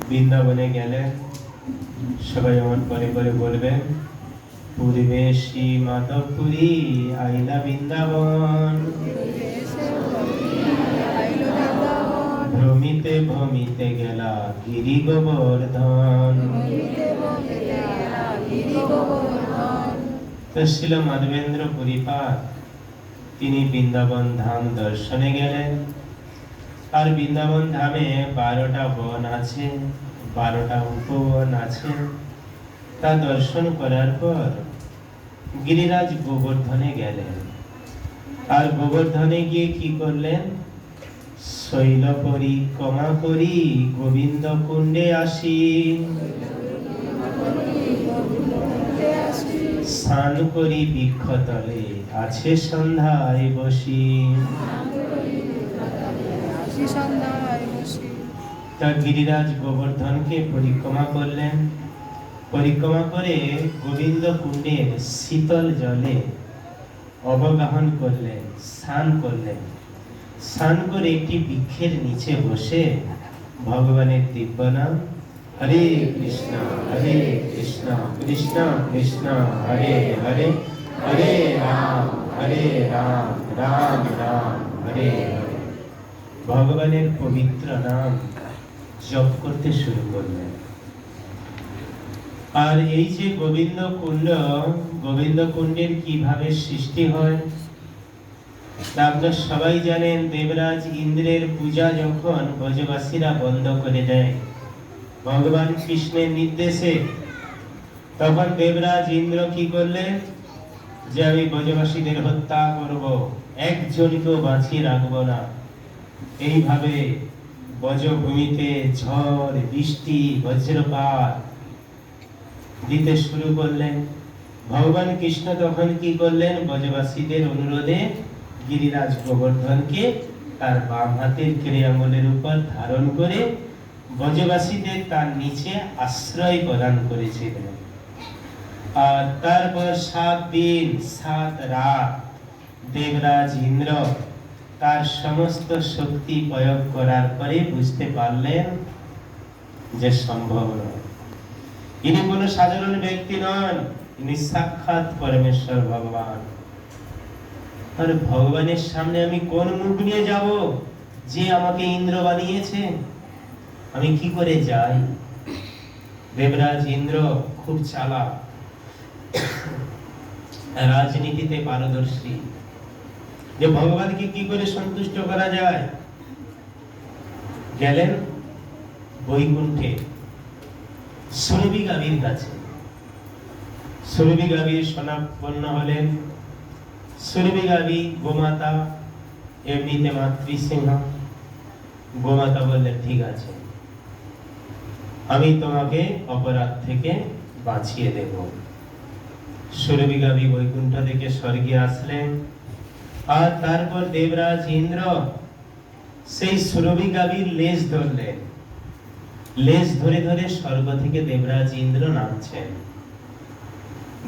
বৃন্দাবনে গেলেন। সবাই আমার পরে পরে বলবেন, পূর্বেশী মাধবপুরী আইলা বৃন্দাবন, ভ্রমিতে ভ্রমিতে গেলা গিরি গোবর্ধন। তো ছিল মাধবেন্দ্র পুরীপাদ, তিনি বৃন্দাবন ধাম দর্শনে গেলেন। আর বৃন্দাবন ধামে 12টা বন আছে, 12টা উপবন আছে। তা দর্শন করার পর গিরিরাজ গোবর্ধনে গেলেন। আর গোবর্ধনে গিয়ে কি করলেন? শৈল পরিক্রমা করি গোবিন্দ কুণ্ডে আসি, স্নান করি বৃক্ষতলে আছে সন্ধ্যায় বসি। তা গিরিরাজ গোবর্ধনকে পরিক্রমা করলেন। পরিক্রমা করে গোবিন্দ কুণ্ডের শীতল জলে অবগাহন করলেন, স্নান করলেন। স্নান করে একটি বৃক্ষের নিচে বসে ভগবানের দিব্য নাম হরে কৃষ্ণ কৃষ্ণ কৃষ্ণ হরে হরে, হরে রাম রাম রাম হরে হরে, ভগবানের পবিত্র নাম জপ করতে শুরু করলেন। আর এই যে গোবিন্দ কুণ্ড, গোবিন্দ কুণ্ডের কিভাবে সৃষ্টি হয় তা আপনারা সবাই জানেন। দেবরাজ ইন্দ্রের পূজা যখন ব্রজবাসীরা বন্ধ করে দেয় ভগবান কৃষ্ণের নির্দেশে, তখন দেবরাজ ইন্দ্র কি করলেন? যে আমি ব্রজবাসীদের হত্যা করব, একজনকেও বাঁচিয়ে রাখবো না। এইভাবে ব্রজভূমিতে ঝড় বৃষ্টি বজ্রপাত দিতে শুরু করলেন। ভগবান কৃষ্ণ তখন কি করলেন? ব্রজবাসীদের অনুরোধে গিরিরাজ গোবর্ধনকে তার বাম হাতের ক্রিয়াঙ্গলের উপর ধারণ করে ব্রজবাসীদের তার নিচে আশ্রয় প্রদান করেছিলেন। আর তারপর 7 দিন 7 রাত দেবরাজ ইন্দ্র তার সমস্ত শক্তি প্রয়োগ করার পরে বুঝতে পারলেন যে সম্ভব নয়। ইনি কোনো সাধারণ ব্যক্তি নন, ইনি সাক্ষাৎ পরমেশ্বর ভগবান। আর ভগবানের সামনে আমি কোন মুখ নিয়ে যাব যে আমাকে ইন্দ্র বানিয়েছে? আমি কি করে যাই? দেবরাজ ইন্দ্র খুব চালাক, রাজনীতিতে পারদর্শী। যে ভগবানকে কি করে সন্তুষ্ট করা যায়, গেলেন বৈকুণ্ঠে সুরভি গাভীর কাছে। সুরভি গাভীর শরণাপন্ন হলেন। সুরভি গাভী গোমাতা, এমনিতে মাতৃসিংহ। গোমাতা বললেন, ঠিক আছে, আমি তোমাকে অপরাধ থেকে বাঁচিয়ে দেব। সুরভি গাভী বৈকুণ্ঠ থেকে স্বর্গে আসলেন। আর তারপর দেবরাজ ইন্দ্র সেই সুরভি গাভীর লেজ ধরলেন। লেজ ধরে ধরে স্বর্গ থেকে দেবরাজ ইন্দ্র নামছেন।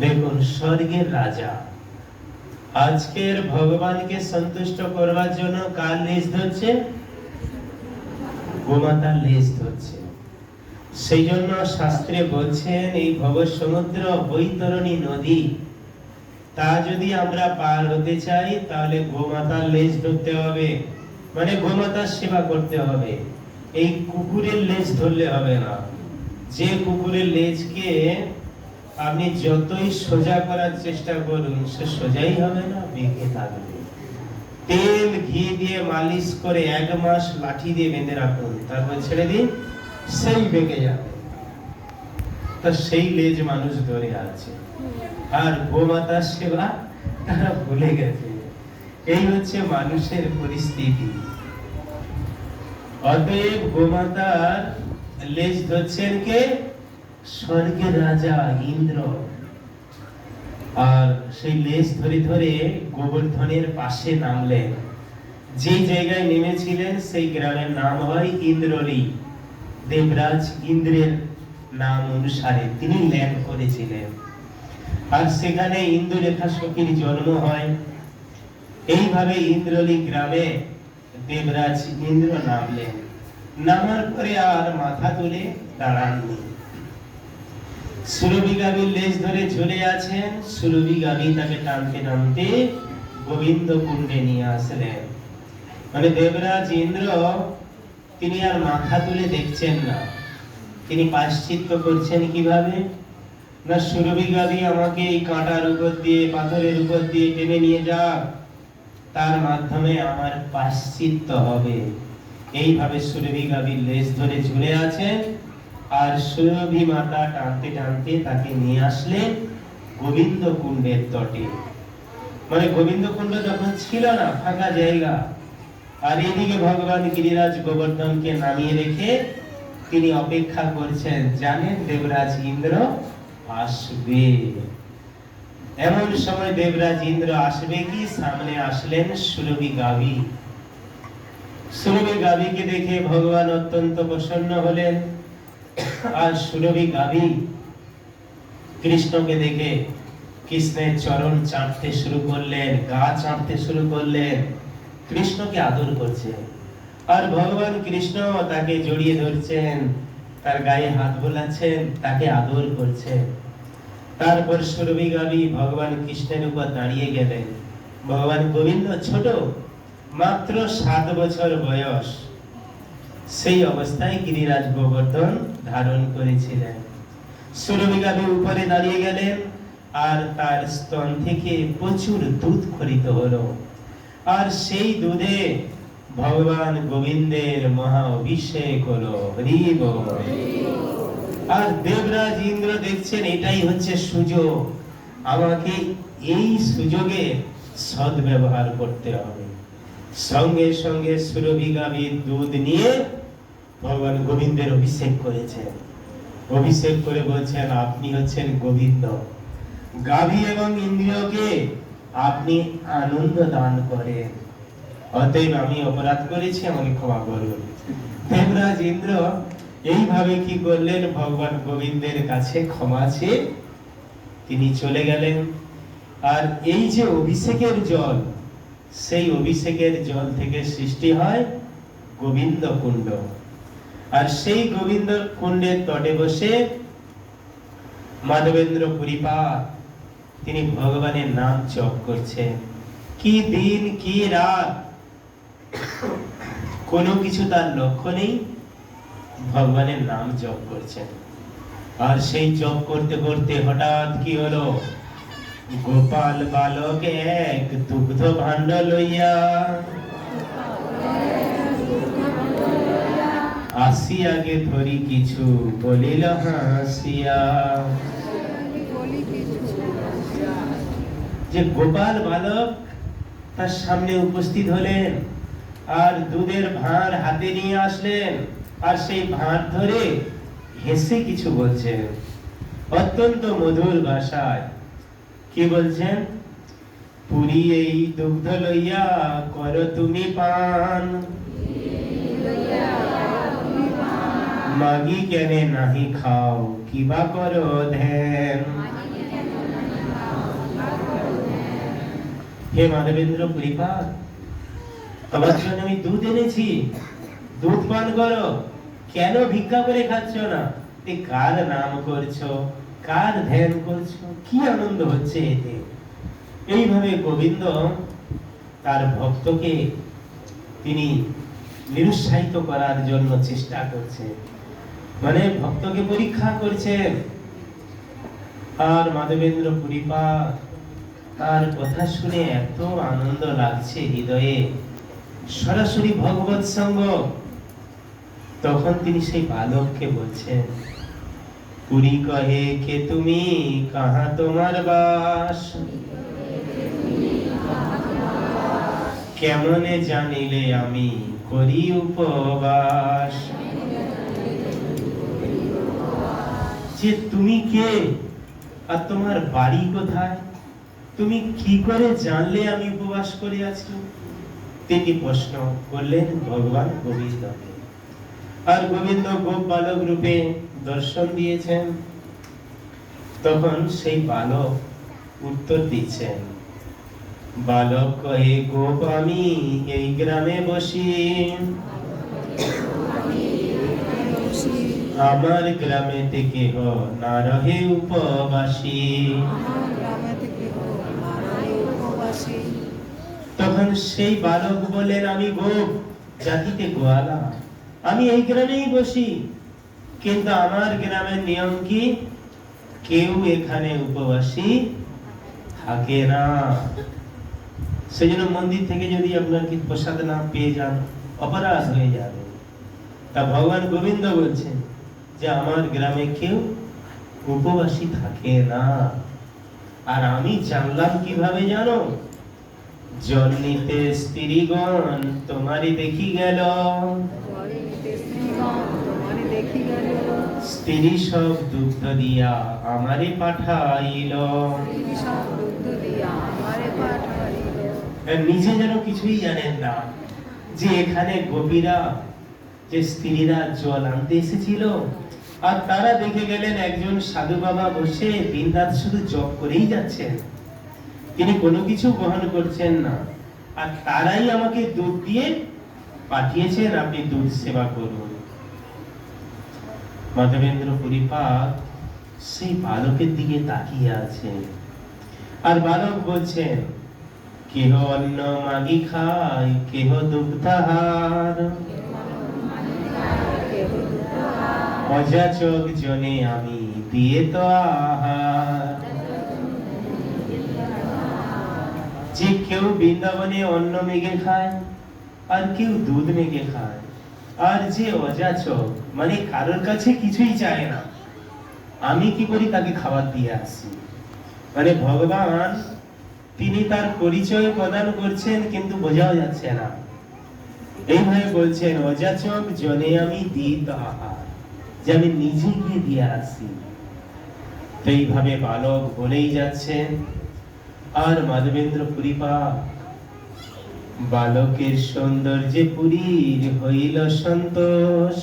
দেখুন, স্বর্গের রাজা আজকের ভগবানকে সন্তুষ্ট করবার জন্য কার লেজ ধরছে? গোমাতার লেজ ধরছে। সেই জন্য শাস্ত্রে বলছেন, এই ভব সমুদ্র বৈতরণী নদী, তা যদি আমরা পার হতে চাই তাহলে গোমাতার লেজ ধরতে হবে, মানে গোমাতার সেবা করতে হবে। এই কুকুরের লেজ ধরলে হবে না। যে কুকুরের লেজকে আপনি যতই সোজা করার চেষ্টা করুন, সে সোজাই হবে না, বেঁকে থাকবে। তেল ঘি দিয়ে মালিশ করে 1 মাস লাঠি দিয়ে বেঁধে রাখুন, তারপর ছেড়ে দিন, সেই বেঁকে যাবে। তো সেই লেজ মানুষ ধরে আছে। আর গোমাতার সেবা তারা ভুলে গেছে। এই হচ্ছে মানুষের পরিস্থিতি। অতএব গোমাতার লেজ ধরছেন কে? স্বর্গের রাজা ইন্দ্র। আর সেই লেজ ধরে ধরে গোবর্ধনের পাশে নামলেন। যে জায়গায় নেমেছিলেন সেই গ্রামের নাম হয় ইন্দ্রলী। দেবরাজ ইন্দ্রের নাম অনুসারে তিনি ল্যান্ড করেছিলেন। আর সেখানে ইন্দ্ররেখা সখীর জন্ম হয়। এইভাবে ইন্দ্রলী গ্রামে দেবরাজ ইন্দ্র নামলেন। নামার পরে আর মাথা তুলে দাঁড়াননি। সুরভি গাভীর লেজ ধরে ঝুলে আছেন। সুরভি গাভী তাকে টানতে টানতে গোবিন্দ কুণ্ডে নিয়ে আসলেন। মানে দেবরাজ ইন্দ্র তিনি আর মাথা তুলে দেখছেন না, তিনি পাশ্চিত্য করছেন কিভাবে না, সুরভি গাভী আমাকে এই কাঁটার উপর দিয়ে, পাথরের উপর দিয়ে টেনে নিয়ে যাক, তার মাধ্যমে আমার পাশ্চিত্য হবে। এইভাবে সুরভি গাভীর লেজ ধরে ঝুলে আছেন, আর সুরভি মাতা টানতে টানতে তাকে নিয়ে আসলেন গোবিন্দ কুণ্ডের তটে। মানে গোবিন্দ কুণ্ড তখন ছিল না, ফাঁকা জায়গা। আর এদিকে ভগবান গিরিরাজ গোবর্ধনকে নামিয়ে রেখে তিনি অপেক্ষা করছেন, জানেন দেবরাজ ইন্দ্র আসবে। এমন সময় দেবরাজ ইন্দ্র আসবে কি, সামনে আসলেন সুরভি গাভী। সুরভি গাভীকে দেখে ভগবান অত্যন্ত প্রসন্ন হলেন। আর সুরভি গাভী কৃষ্ণকে দেখে কৃষ্ণের চরণ চাটতে শুরু করলেন, গা চাটতে শুরু করলেন, কৃষ্ণকে আদর করছেন। আর ভগবান কৃষ্ণ তাকে জড়িয়ে ধরছেন, তার গায়ে হাত বোলাচ্ছেন, তাকে আদর করছেন। তারপর সুরভি গাভী ভগবান কৃষ্ণের উপর দাঁড়িয়ে গেলেন। ভগবান গোবিন্দ ছোট, মাত্র 7 বছর বয়স, সেই অবস্থায় গিরিরাজ গোবর্ধন ধারণ করেছিলেন। সুরভি গাভী উপরে দাঁড়িয়ে গেলেন, আর তার স্তন থেকে প্রচুর দুধ খরিত হলো। আর সেই দুধে ভগবান গোবিন্দের মহা অভিষেক হলো। হরি বল। আর দেবরাজ ইন্দ্র দেখছেন এটাই হচ্ছে সুযোগ, আমাকে এই সুযোগে সদ্ব্যবহার করতে হবে। সঙ্গে সঙ্গে সুরভি গাভীর দুধ নিয়ে ভগবান গোবিন্দের অভিষেক করেছেন। অভিষেক করে বলছেন, আপনি হচ্ছেন গোবিন্দ, গাভী এবং ইন্দ্রিয়কে আপনি আনন্দ দান করেন, অতএব আমি অপরাধ করেছি, আমাকে ক্ষমা করুন। দেবরাজ ইন্দ্র এইভাবে কি করলেন, ভগবান গোবিন্দের কাছে ক্ষমা চেয়ে তিনি চলে গেলেন। আর এই যে অভিষেকের জল, সেই অভিষেকের জল থেকে সৃষ্টি হয় গোবিন্দ কুণ্ড। আর সেই গোবিন্দ কুণ্ডের তটে বসে মাধবেন্দ্র পুরীপাদ তিনি ভগবানের নাম জপ করছেন। কি দিন কি রাত কোনো কিছু তার লক্ষ্য নেই, ভগবানের নাম জপ করছেন। আর সেই জপ করতে করতে হঠাৎ কি হলো, গোপাল বালক এক দুগ্ধ ভাণ্ড লইয়া আসিয়াকে ধরি কিছু বলিল হাসিয়া। যে গোপাল বালক তার সামনে উপস্থিত হলেন, আর দুধের ভাঁড় হাতে নিয়ে আসলেন, আর সেই ভাঁড় ধরে হেসে কিছু বলছেন অত্যন্ত মধুর ভাষায়। কি বলছেন, পুরী এই দুগ্ধ লইয়া কর তুমি পান, মাগি কেনে নাহি খাও কিবা করো ধ্যান। হে মাধবেন্দ্র পুরীপাদ, তোমার জন্য আমি দুধ এনেছি, দুধ পান করো, কেন ভিক্ষা করে খাচ্ছ না? কার নাম করছো, কার ধ্যান করছো, কি আনন্দ হচ্ছে এতে? এইভাবে গোবিন্দ তার ভক্তকে তিনি নিরুৎসাহিত করার জন্য চেষ্টা করছে, মানে ভক্তকে পরীক্ষা করছেন। আর মাধবেন্দ্র পুরীপাদ তার কথা শুনে এত আনন্দ লাগছে হৃদয়ে, সরাসরি ভগবৎ সঙ্গ। তখন তিনি সেই বালককে বলছেন, পুরী কহে কে তুমি, কাহা তোমার বাস, কেমনে জানিলে আমি করি উপবাস। যে তুমি কে আর তোমার বাড়ি কোথায়, তুমি কি করে জানলে আমি উপবাস করে আছি? তিনি প্রশ্ন করলেন ভগবান গোবিন্দকে। আর গোবিন্দ গোপ বালক রূপে দর্শন দিয়েছেন। তখন সেই বালক উত্তর দিচ্ছেন, বালক কহে গোপ আমি এই গ্রামে বসি, আমার গ্রামেতে কেহ না রহে উপবাসী। আমার গ্রামেতে কেহ না রহে উপবাসী। তখন সেই বালক বলেন, আমি গোপ জাতিতে গোয়ালা, আমি এই গ্রামেই বসি, কিন্তু আমার গ্রামের নিয়ম কি, কেউ এখানে উপবাসী থাকে না। সেজন্য মন্দির থেকে যদি আপনার কি প্রসাদ না পেয়ে যান, অপরাধ হয়ে যাবে। তা ভগবান গোবিন্দ বলছেন যে আমার গ্রামে কেউ উপবাসী থাকে না। আর আমি জানলাম কিভাবে জানো, জল নিতে স্ত্রীগণ তোমারই দেখি গেল, জলে নিতে স্ত্রীগণ তোমারে দেখি গেল। স্ত্রী সব দুগ্ধ দিয়া আমারে পাঠাইল। স্ত্রী সব দুগ্ধ দিয়া আমারে পাঠাইল। নিজে যেন কিছুই জানেন না যে এখানে গোপীরা, যে স্ত্রীরা জল আনতে এসেছিল, আর তারা দেখে গেলেন একজন সাধু বাবা বসে দিনরাত শুধু জপ করেই যাচ্ছেন, তিনি কোনো কিছু গ্রহণ করছেন না, আর তারাই আমাকে দুধ দিয়ে পাঠিয়েছেন, আপনি দুধ সেবা করুন। মাধবেন্দ্র পরিপাত সেই বালকের দিকে তাকিয়ে আছেন, আর বালক বলছেন, কেহ অন্ন মাগি খায়, কেহ দুগ্ধাহার, কেহ দুগ্ধাহার। অযাচক জনে আমি দিয়ে তো আহার। যে কেউ বৃন্দাবনে অন্ন মেঘে খায়, আর কেউ দুধ মেঘে খায়, আর যে অযাচক মানে কারোর কাছে কিছুই চায় না, আমি কি করি, তাকে খাবার দিয়ে আসি। মানে ভগবান তিনি তার পরিচয় প্রদান করছেন, কিন্তু বোঝাও যাচ্ছে না। এইভাবে বলছেন, অযাচক জনে আমি দিই তো আহার, যে আমি নিজে গিয়ে দিয়ে আসি। তো এইভাবে বালক বলেই যাচ্ছেন, আর মাধবেন্দ্র পরিপাত বালকের সৌন্দর্যে পুরীর হইল সন্তোষ,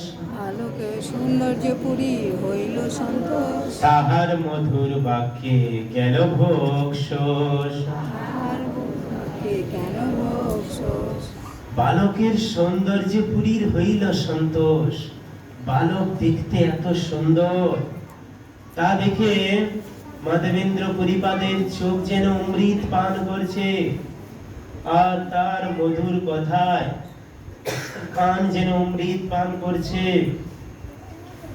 আলোকে সৌন্দর্য পুরী হইল সন্তোষ। তাহার মধুর বাক্যে গেল ভোগ শোষ। তাহার বুকে কেন ভোগ-শোষ। বালকের সৌন্দর্যে পুরীর হইল সন্তোষ। বালক দেখতে এত সুন্দর, তা দেখে মাধবেন্দ্র পরিপাদের চোখ যেন অমৃত পান করছে, আর তার মধুর কথায় কান যেন অমৃত পান করছে।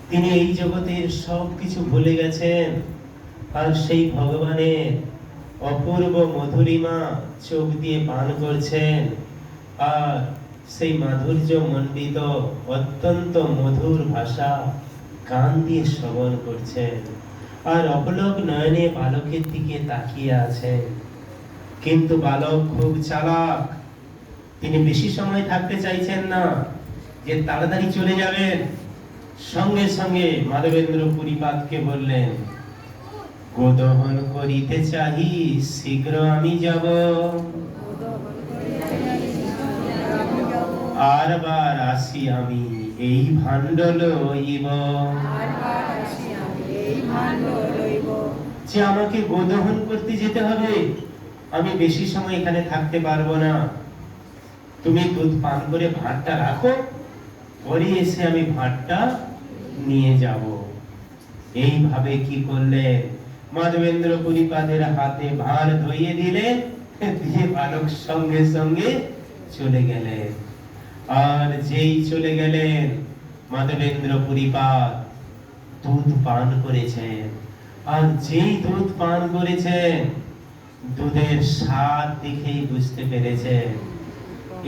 তিনি এই জগতের সব কিছু ভুলে গেছেন, আর সেই ভগবানের অপূর্ব মধুরিমা চোখ দিয়ে পান করছেন, আর সেই মাধুর্য মণ্ডিত অত্যন্ত মধুর ভাষা কান দিয়ে শ্রবণ করছেন, আর অপলক নয়নে বালকের দিকে তাকিয়ে আছেন। কিন্তু বালক খুব চালাক, তিনি বেশি সময় থাকতে চাইছেন না, যে তাড়াতাড়ি চলে যাবেন। সঙ্গে সঙ্গে মাধবেন্দ্র পরিপাতকে বললেন, গোদহন করিতে চাহি, শীঘ্র আমি যাব, আর বার আসি আমি এই ভাণ্ড লইব। যে আমাকে গোদহন করতে যেতে হবে, আমি বেশি সময় এখানে থাকতে পারবো না, তুমি দুধ পান করে ভাতটা রাখো, পরে এসে আমি ভাতটা নিয়ে যাব। এইভাবে কি করলেন, মাধবেন্দ্র পরিপাদের হাতে ভার ধরিয়ে দিলেন, দিয়ে বালক সঙ্গে সঙ্গে চলে গেলেন। আর যেই চলে গেলেন, মাধবেন্দ্র পরিপাত দুধ পান করেছেন, আর যেই দুধ পান করেছেন, দুধের স্বাদ দেখেই বুঝতে পেরেছেন,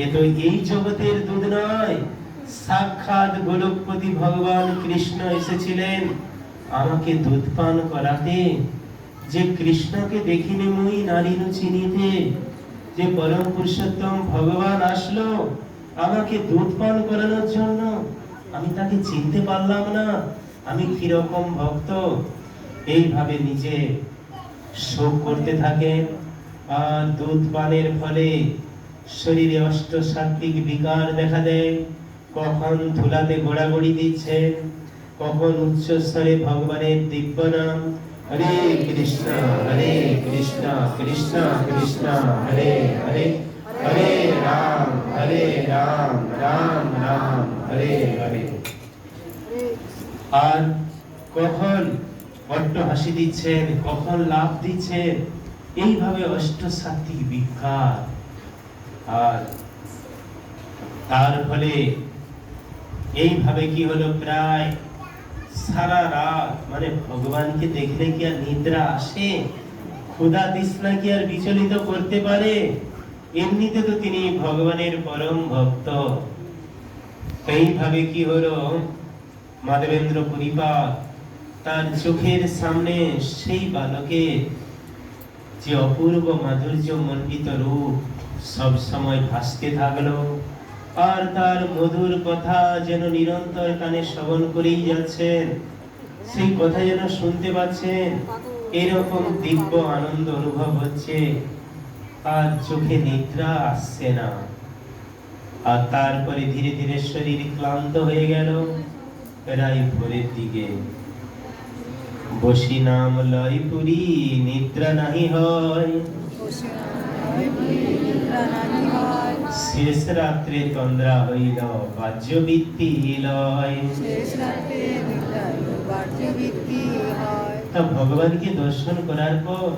এ তো এই জগতের দুধ নয়, সাক্ষাৎ গোলকপতি ভগবান কৃষ্ণ এসেছিলেন আমাকে দুধ পান করাতে। যে কৃষ্ণকে দেখিনি মুই নারীনু চিনিতে, যে পরম পুরুষোত্তম ভগবান আসলো আমাকে দুধ পান করানোর জন্য, আমি তাকে চিনতে পারলাম না, আমি কিরকম ভক্ত। এইভাবে নিজে শোক করতে থাকেন, আর দুধ পানের ফলে শরীরে অষ্ট সাত্বিক বিকার দেখা দেয়। কখন ধুলাতে গোড়াগড়ি দিচ্ছেন, কখন উচ্চস্বরে ভগবানের দিব্য নাম হরে কৃষ্ণ কৃষ্ণ কৃষ্ণ হরে হরে, হরে রাম রাম রাম রাম হরে হরে। আর কখন বড্ড হাসি দিচ্ছেন, কখন লাভ দিচ্ছেন, এইভাবে অষ্টসাত্ত্বিক বিখ্যাত। আর তার ফলে এইভাবে কি হলো, প্রায় সারা রাত, মানে ভগবানকে দেখলে কি আর নিদ্রা আসে? ক্ষুধা তৃষ্ণা কি আর বিচলিত করতে পারে? এমনিতে তো তিনি ভগবানের পরম ভক্ত। এইভাবে কি হলো, মাধবেন্দ্র পুরীপাদ তার চোখের সামনে সেই বালকের যে অপূর্ব মাধুর্য মণ্ডিত রূপ সব সময় ভাসতে থাকলো, আর তার মধুর কথা যেন নিরন্তর কানে শ্রবণ করেই যাচ্ছেন, সেই কথা যেন শুনতে পাচ্ছেন, এরকম দিব্য আনন্দ অনুভব হচ্ছে, আর চোখে নিদ্রা আসছে না। আর তারপরে ধীরে ধীরে শরীর ক্লান্ত হয়ে গেল। প্রায় ভোরের দিকে বসি নাম লয় পুরী, নিদ্রা নাহি হয়। শেষ রাত্রে তন্দ্রা হইল, বাহ্যবৃত্তি লয়। তা ভগবানকে দর্শন করার পর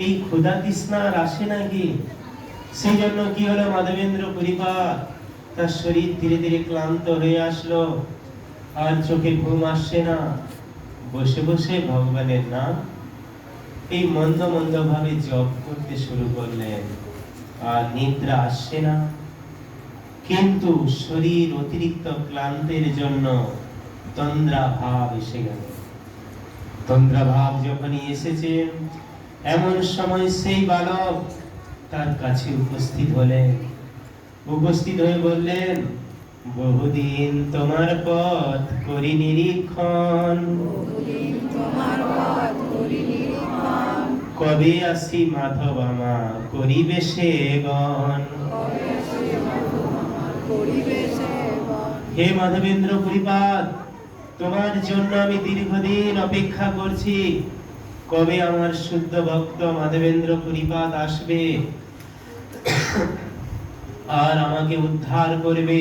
এই ক্ষুধা তৃষ্ণা আর আসে নাকি? সেই জন্য কি হলো, মাধবেন্দ্র পুরীপাদ তার শরীর ধীরে ধীরে ক্লান্ত হয়ে আসলো, আর চোখে ঘুম আসছে না। বসে বসে ভগবানের নাম এই মন্দ মন্দ ভাবে জপ করতে শুরু করলেন, আর নিদ্রা আসছে না। কিন্তু শরীর অতিরিক্ত ক্লান্তের জন্য তন্দ্রা ভাব এসে গেল। তন্দ্রা ভাব যখনই এসেছে, এমন সময় সেই বালক তার কাছে উপস্থিত হলেন। উপস্থিত হয়ে বললেন, বহুদিন তোমার পথ করি নিরীক্ষণ, কবে আসি মাধব আমা করিবে সেবন। হে মাধবেন্দ্র পুরীপাদ, তোমার জন্য আমি দীর্ঘদিন অপেক্ষা করছি, কবে আমার শুদ্ধ ভক্ত মাধবেন্দ্র পুরীপাদ আসবে আর আমাকে উদ্ধার করবে,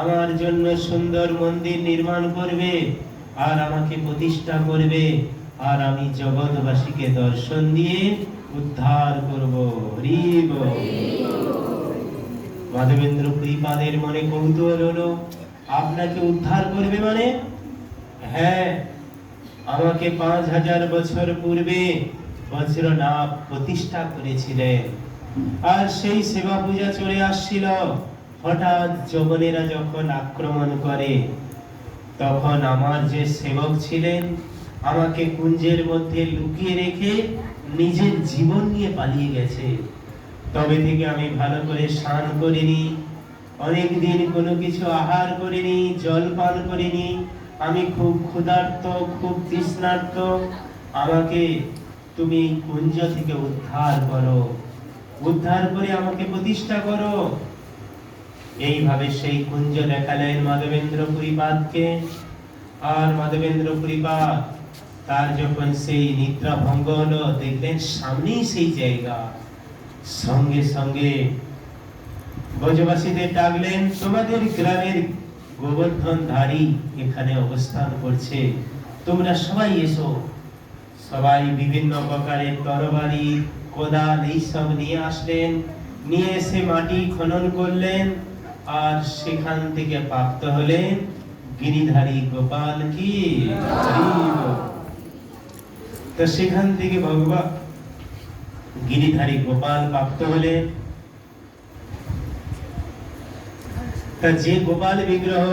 আমার জন্য সুন্দর মন্দির নির্মাণ করবে, আর আমাকে প্রতিষ্ঠা করবে, আর আমি জগৎবাসীকে দর্শন দিয়ে উদ্ধার করব। হরি বল। মাধবেন্দ্র পুরীপাদের মনে কৌতূহল হলো, আপনাকে উদ্ধার করবে মানে? হ্যাঁ, আমাকে 5000 বছর পূর্বে বজ্রনাভ প্রতিষ্ঠা করেছিলেন, আর সেই সেবা পূজা চলে আসছিল। হঠাৎ যবনেরা যখন আক্রমণ করে, তখন আমার যে সেবক ছিলেন আমাকে কুঞ্জের মধ্যে লুকিয়ে রেখে নিজের জীবন নিয়ে পালিয়ে গেছে। তবে থেকে আমি ভালো করে স্নান করিনি, অনেকদিন কোনো কিছু আহার করিনি, জল পান করিনি। আমি খুব ক্ষুধার্ত, খুব তৃষ্ণার্ত। আমাকে তুমি এই কুঞ্জ থেকে উদ্ধার করো, উদ্ধার করে আমাকে প্রতিষ্ঠা করো। এইভাবে সেই কুঞ্জ দেখালেন মাধবেন্দ্র পুরীপাদকে। আর মাধবেন্দ্র পুরীপাদ তার যখন সেই নিদ্রা ভঙ্গ হলো, দেখলেন সামনেই সেই জায়গা। সঙ্গে সঙ্গে ব্রজবাসীদের ডাকলেন, তোমাদের গ্রামের গোবর্ধনধারী এখানে অবস্থান করছে, তোমরা সবাই এসো। সবাই বিভিন্ন প্রকারের তরবারি, কোদাল এইসব নিয়ে আসলেন। নিয়ে এসে মাটি খনন করলেন, আর সেখান থেকে প্রাপ্ত হলেন গিরিধারী গোপাল কি। তো সেখান থেকে ভগবান গিরিধারী গোপাল প্রাপ্ত হলেন। তা যে গোপাল বিগ্রহ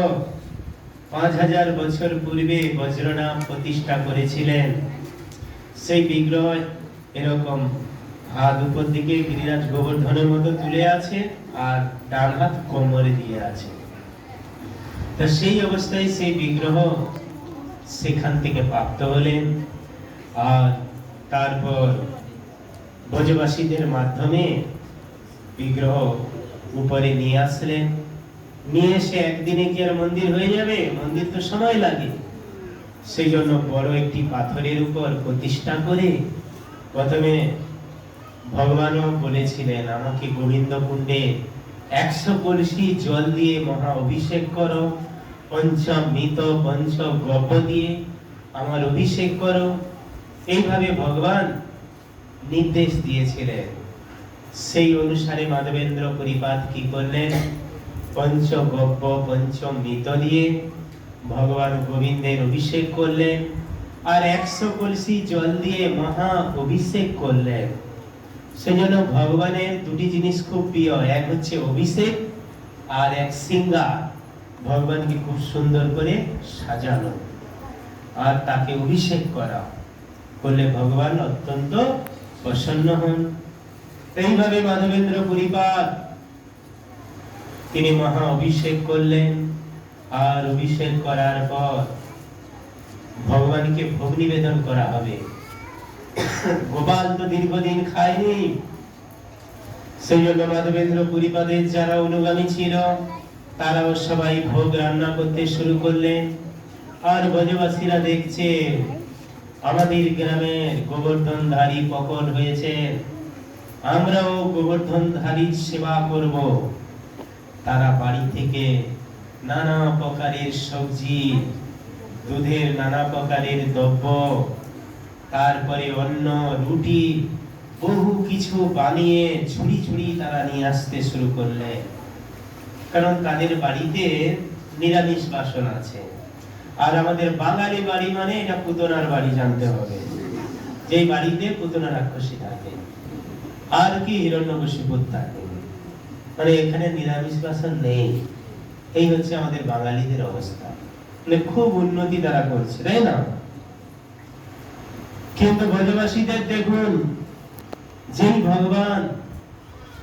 5000 বছর পূর্বে বজ্রনাভ প্রতিষ্ঠা করেছিলেন, সেই বিগ্রহ এরকম হাত উপর দিকে গিরিরাজ গোবর্ধনের মতো তুলে আছে, আর ডান হাত কোমরে দিয়ে আছে। তা সেই অবস্থায় সেই বিগ্রহ সেখান থেকে প্রাপ্ত হলেন। আর তারপর ব্রজবাসীদের মাধ্যমে বিগ্রহ উপরে নিয়ে আসলেন। নিয়ে এসে একদিনে কি আর মন্দির হয়ে যাবে? মন্দির তো সময় লাগে। সেই জন্য বড় একটি পাথরের উপর প্রতিষ্ঠা করে প্রথমে ভগবানও বলেছিলেন, আমাকে গোবিন্দ কুণ্ডে 100 কলসি জল দিয়ে মহা অভিষেক করো, পঞ্চমৃত পঞ্চ গব্য দিয়ে আমার অভিষেক করো। এইভাবে ভগবান নির্দেশ দিয়েছিলেন। সেই অনুসারে মাধবেন্দ্র পুরীপাদ কি করলেন? পঞ্চগব্য পঞ্চমৃত দিয়ে ভগবান গোবিন্দের অভিষেক করলেন, আর 100 কলসি জল দিয়ে মহা অভিষেক করলেন। সেজন্য ভগবানের দুটি জিনিস খুব প্রিয়, এক হচ্ছে অভিষেক আর এক সিঙ্গার। ভগবানকে খুব সুন্দর করে সাজানো আর তাকে অভিষেক করা করলে ভগবান অত্যন্ত প্রসন্ন হন। এইভাবে মাধবেন্দ্র পুরীপাদ তিনি মহা অভিষেক করলেন, আর অভিষেক করার পর ভগবানকে ভোগ নিবেদন করা হবে। গোপাল তো দীর্ঘদিন খায়নি, সেই জন্য মাধবেন্দ্র পুরীপাদের যারা অনুগামী ছিল তারাও সবাই ভোগ রান্না করতে শুরু করলেন। আর ব্রজবাসীরা দেখছে আমাদের গ্রামের গোবর্ধনধারী প্রকট হয়েছে, আমরাও গোবর্ধনধারীর সেবা করব। তারা বাড়ি থেকে নানা প্রকারের সবজি, দুধের নানা প্রকারের দ্রব্য, তারপরে অন্ন, রুটি, বহু কিছু বানিয়ে ঝুড়ি ঝুড়ি তারা নিয়ে আসতে শুরু করলেন। কারণ তাদের বাড়িতে নিরামিষ বাসন আছে। আর আমাদের বাঙালি বাড়ি মানে এটা পুতনার বাড়ি, জানতে হবে। যেই বাড়িতে পুতনা রাক্ষসী থাকে আর কি হিরণ্যকশিপু থাকে, মানে এখানে নিরামিষ বাসন নেই। এই হচ্ছে আমাদের বাঙালিদের অবস্থা। মানে খুব উন্নতি তারা করছে, তাই না? কিন্তু ব্রজবাসীদের দেখুন, যেই ভগবান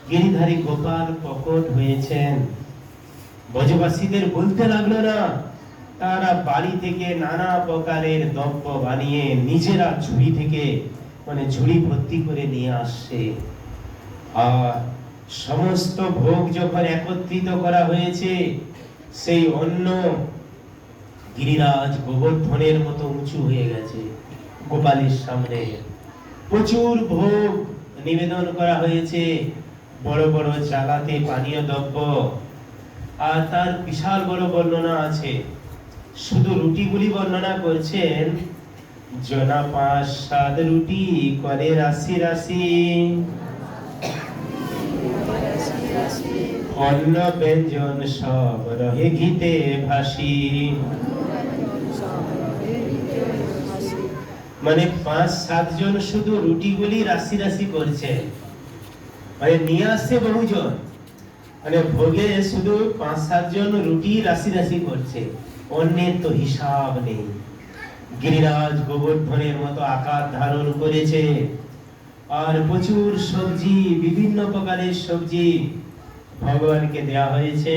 গিরিধারী গোপাল প্রকট হয়েছেন, ব্রজবাসীদের বলতে লাগলো না, তারা বাড়ি থেকে নানা প্রকারের দ্রব্য বানিয়ে নিজেরা ঝুড়ি থেকে, মানে ঝুড়ি ভর্তি করে নিয়ে আসছে। আর সমস্ত ভোগ যখন একত্রিত করা হয়েছে, সেই অন্ন গিরিরাজ গোবর্ধনের মতো উঁচু হয়ে গেছে গোপালের সামনে। প্রচুর ভোগ নিবেদন করা হয়েছে, বড় বড় জালাতে পানীয় দ্রব্য, আর তার বিশাল বড় বর্ণনা আছে। শুধু রুটিগুলি বর্ণনা করছেন, জনা 5-7 রুটি করে রাশি রাশি, অন্ন ব্যঞ্জন সব রহে ঘিতে ভাসি। মানে 5-7 জন শুধু রুটিগুলি রাশি রাশি করছে, মানে নিয়ে আসছে বহুজন, মানে ভোগে শুধু 5-7 জন রুটি রাশি রাশি করছে, অন্যের তো হিসাব নেই। গিরিরাজ গোবর্ধনের মতো আকার ধারণ করেছে, আর প্রচুর সবজি, বিভিন্ন প্রকারের সবজি ভগবানকে দেয়া হয়েছে।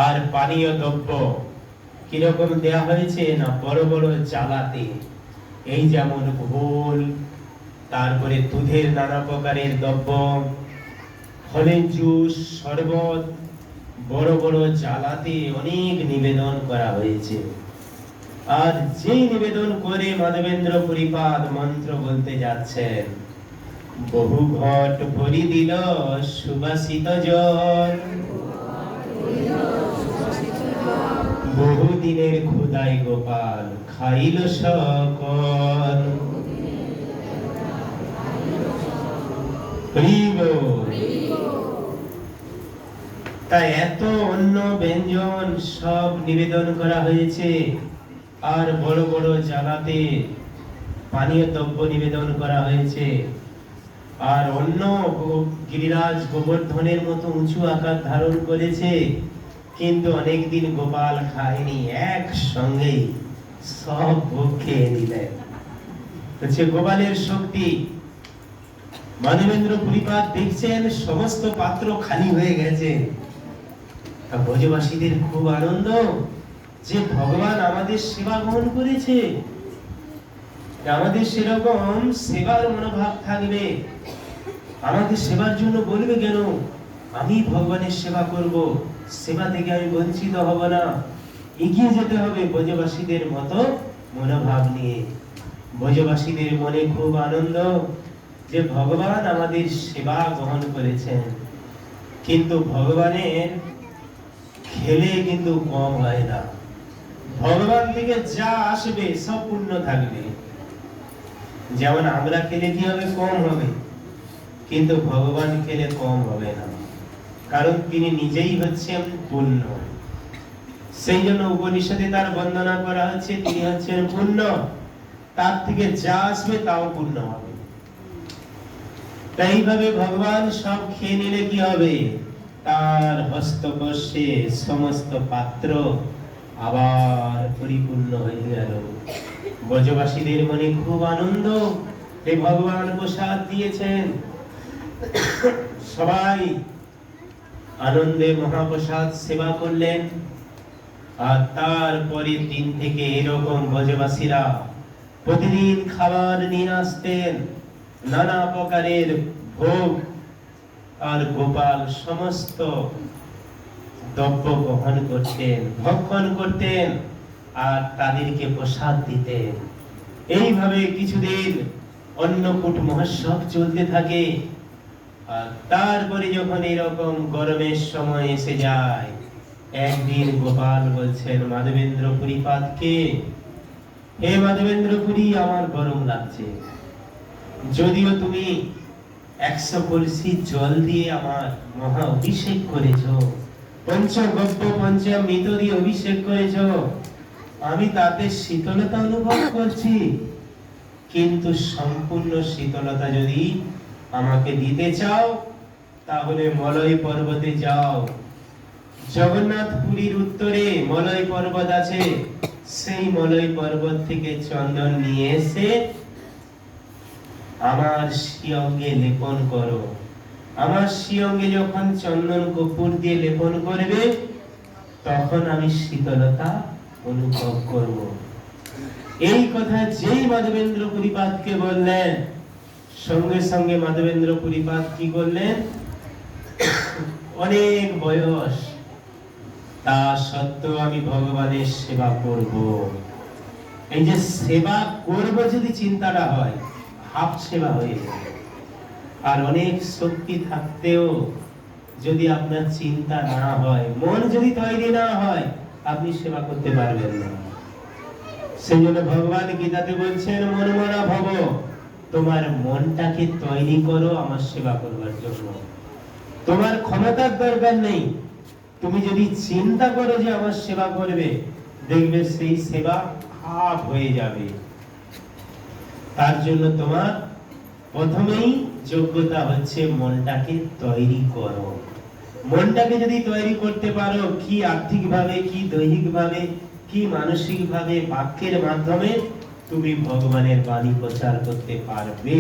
আর পানীয় দ্রব্য কিরকম দেয়া হয়েছে না, বড় বড় জালাতে, এই যেমন ঘোল, তারপরে দুধের নানা প্রকারের দ্রব্য, ফলের জুস, শরবত, বড় বড় জালাতে অনেক নিবেদন করা হয়েছে। আর যেই নিবেদন করে মাধবেন্দ্র পুরীপাদ মন্ত্র বলতে যাচ্ছেন, বহু ঘট ভরি দিল সুবাসিত জল, বহু দিনের ক্ষুদাই গোপাল খাইল সকল। তাই এত অন্ন ব্যঞ্জন সব নিবেদন করা হয়েছে, আর বড় বড় জালাতে পানীয় দ্রব্য নিবেদন করা হয়েছে। আর অন্ন গিরিরাজ গোবর্ধনের মতো উঁচু আকার ধারণ করেছে, কিন্তু অনেকদিন গোপাল খায়নি, একসঙ্গেই সব ভোগ খেয়ে নিলেন। হচ্ছে গোপালের শক্তি। মাধবেন্দ্র পুরীপাদ দেখছেন সমস্ত পাত্র খালি হয়ে গেছে। ব্রজবাসীদের খুব আনন্দ যে ভগবান আমাদের সেবা গ্রহণ করেছে, আমাদের সেরকম সেবার মনোভাব থাকবে, আমাদের সেবার জন্য বলবে কেন, আমি ভগবানের সেবা করব, সেবা থেকে আমি বঞ্চিত হব না, এগিয়ে যেতে হবে ব্রজবাসীদের মতো মনোভাব নিয়ে। ব্রজবাসীদের মনে খুব আনন্দ যে ভগবান আমাদের সেবা গ্রহণ করেছেন। কিন্তু ভগবানের খেলে কিন্তু কম হয় না। ভগবান থেকে যা আসবে সব পূর্ণ থাকবে। যেমন আমরা খেলে কি হবে? কম হবে। কিন্তু ভগবান খেলে কম হবে না, কারণ তিনি নিজেই হচ্ছেন পূর্ণ। সেই জন্য উপনিষদে তার বন্দনা করা হচ্ছে, তিনি হচ্ছেন পূর্ণ, তার থেকে যা আসবে তাও পূর্ণ হবে। তাইভাবে ভগবান সব খেয়ে নিলে কি হবে? তার হস্তস্পর্শে সমস্ত পাত্র আবার পরিপূর্ণ হয়ে গেল। ব্রজবাসীদের মনে খুব আনন্দ, যে ভগবান প্রসাদ দিয়েছেন। সবাই আনন্দে মহাপ্রসাদ সেবা করলেন। আর তারপরের দিন থেকে এরকম ব্রজবাসীরা প্রতিদিন খাবার নিয়ে আসতেন, নানা প্রকারের ভোগ, আর গোপাল সমস্ত দ্রব্য গ্রহণ করতেন, ভক্ষণ করতেন, আর তাদেরকে প্রসাদ দিতেন। এইভাবে কিছুদিন অন্নকূট মহোৎসব চলতে থাকে। আর তারপরে যখন এরকম গরমের সময় এসে যায়, একদিন গোপাল বলছেন মাধবেন্দ্র পুরীপাদকে, হে মাধবেন্দ্র পুরী, আমার গরম লাগছে, যদিও তুমি 100 কলসি জল দিয়ে আমার মহা অভিষেক করেছ, পঞ্চগব্য পঞ্চামৃত দিয়ে অভিষেক করেছ, আমি তাতে শীতলতা অনুভব করছি, কিন্তু সম্পূর্ণ শীতলতা যদি আমাকে দিতে চাও তাহলে মলয় পর্বতে যাও। জগন্নাথ পুরীর উত্তরে মলয় পর্বত আছে, সেই মলয় পর্বত থেকে চন্দন নিয়ে এসে আমার শিয়ঙ্গে লেপন করো। আমার শিয়ঙ্গে যখন চন্দন কর্পূর দিয়ে লেপন করবে, তখন আমি শীতলতা অনুভব করব। এই কথা যেই মাধবেন্দ্র পুরীপাদকে বললেন, সঙ্গে সঙ্গে মাধবেন্দ্র পুরীপাদ কি করলেন? অনেক বয়স, তা সত্ত্বেও আমি ভগবানের সেবা করব। এই যে সেবা করব যদি চিন্তাটা হয়, হাফ সেবা হয়ে যায়। আর অনেক শক্তি থাকতেও যদি আপনার চিন্তা না হয়, মন যদি তৈরি না হয়, আপনি সেবা করতে পারবেন না। সেই জন্য ভগবান গীতাতে বলছেন, মনমনা ভব, তোমার মনটাকে তৈরি করো আমার সেবা করবার জন্য। তোমার ক্ষমতার দরকার নেই, তুমি যদি চিন্তা করো যে আমার সেবা করবে, দেখবে সেই সেবা হাফ হয়ে যাবে। তার জন্য তোমার প্রথমেই যোগ্যতা হচ্ছে মনটাকে তৈরি করো। মনটাকে যদি তৈরি করতে পারো, কি আর্থিক ভাবে, কি দৈহিক ভাবে, কি মানসিক ভাবে, বাক্যের মাধ্যমে তুমি ভগবানের বাণী প্রচার করতে পারবে,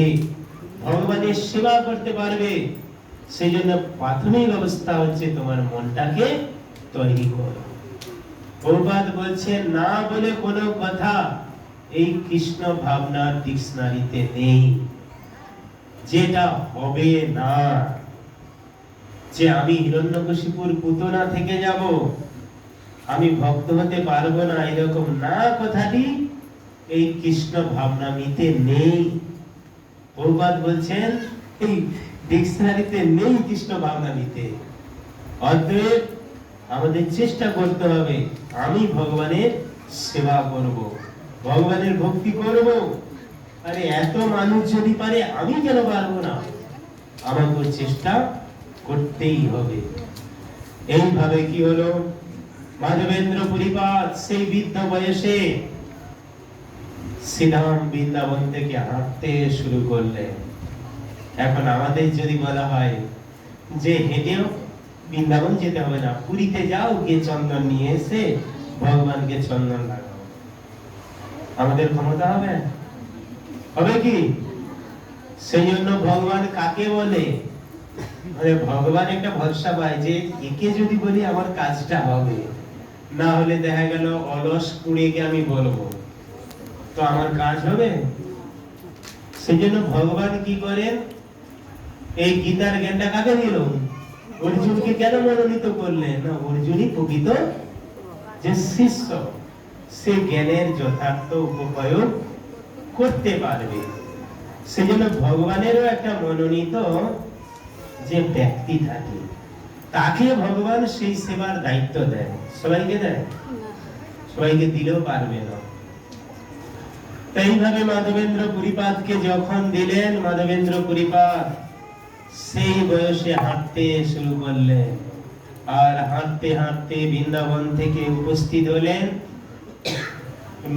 ভগবানের সেবা করতে পারবে। সেই জন্য প্রাথমিক অবস্থা হচ্ছে তোমার মনটাকে তৈরি করো। প্রভুপাদ বলছে, না বলে কোনো কথা এই কৃষ্ণ ভাবনার ডিকশনারিতে নেই, যেটা হবে না। যে আমি হিরণ্যকশিপুর পুতনা থেকে যাব, আমি ভক্ত হতে পারবো না, এরকম না কথাটি এই কৃষ্ণ ভাবনামিতে নেই। প্রভুপাদ বলছেন এই ডিকশনারিতে নেই কৃষ্ণ ভাবনামিতে। অতএব আমাদের চেষ্টা করতে হবে, আমি ভগবানের সেবা করব, ভগবানের ভক্তি করব। আরে এত মানুষ যদি পারে, আমি কেন পারবো না? আমাকে চেষ্টা করতেই হবে। এইভাবে কি হলো, মাধবেন্দ্র পুরীপাদ সেই বৃদ্ধ বয়সে শ্রীধাম বৃন্দাবন থেকে হাঁটতে শুরু করলেন। এখন আমাদের যদি বলা হয় যে হেঁটেও বৃন্দাবন যেতে হবে না, পুরীতে যাও, গিয়ে চন্দন নিয়ে এসে ভগবানকে চন্দন লাগাও, আমাদের ক্ষমতা হবে? হবে কি? সেই জন্য ভগবান কাকে বলে? মানে ভগবান একটা ভরসা পায় যে একে যদি বলি আমার কাজটা হবে, না হলে দেখা গেল অলস কুড়িকে আমি বলবো, তো আমার কাজ হবে? সেই জন্য ভগবান কি করেন, এই গীতার জ্ঞানটা কাকে দিল? অর্জুনকে কেন মনোনীত করলেন? না, অর্জুনই প্রকৃত যে শিষ্য, সে জ্ঞানের যথার্থ উপপ্রয়োগ করতে পারবে। সেজন্য ভগবানেরও একটা মনোনীত যে ব্যক্তি থাকে, তাকে ভগবান সেই সেবার দায়িত্ব দেয়। সবাইকে দেয়? সবাইকে দিলেও পারবে না। এইভাবে মাধবেন্দ্র পুরীপাদকে যখন দিলেন, মাধবেন্দ্র পুরীপাদ সেই বয়সে হাঁটতে শুরু করলেন। আর হাঁটতে হাঁটতে বৃন্দাবন থেকে উপস্থিত হলেন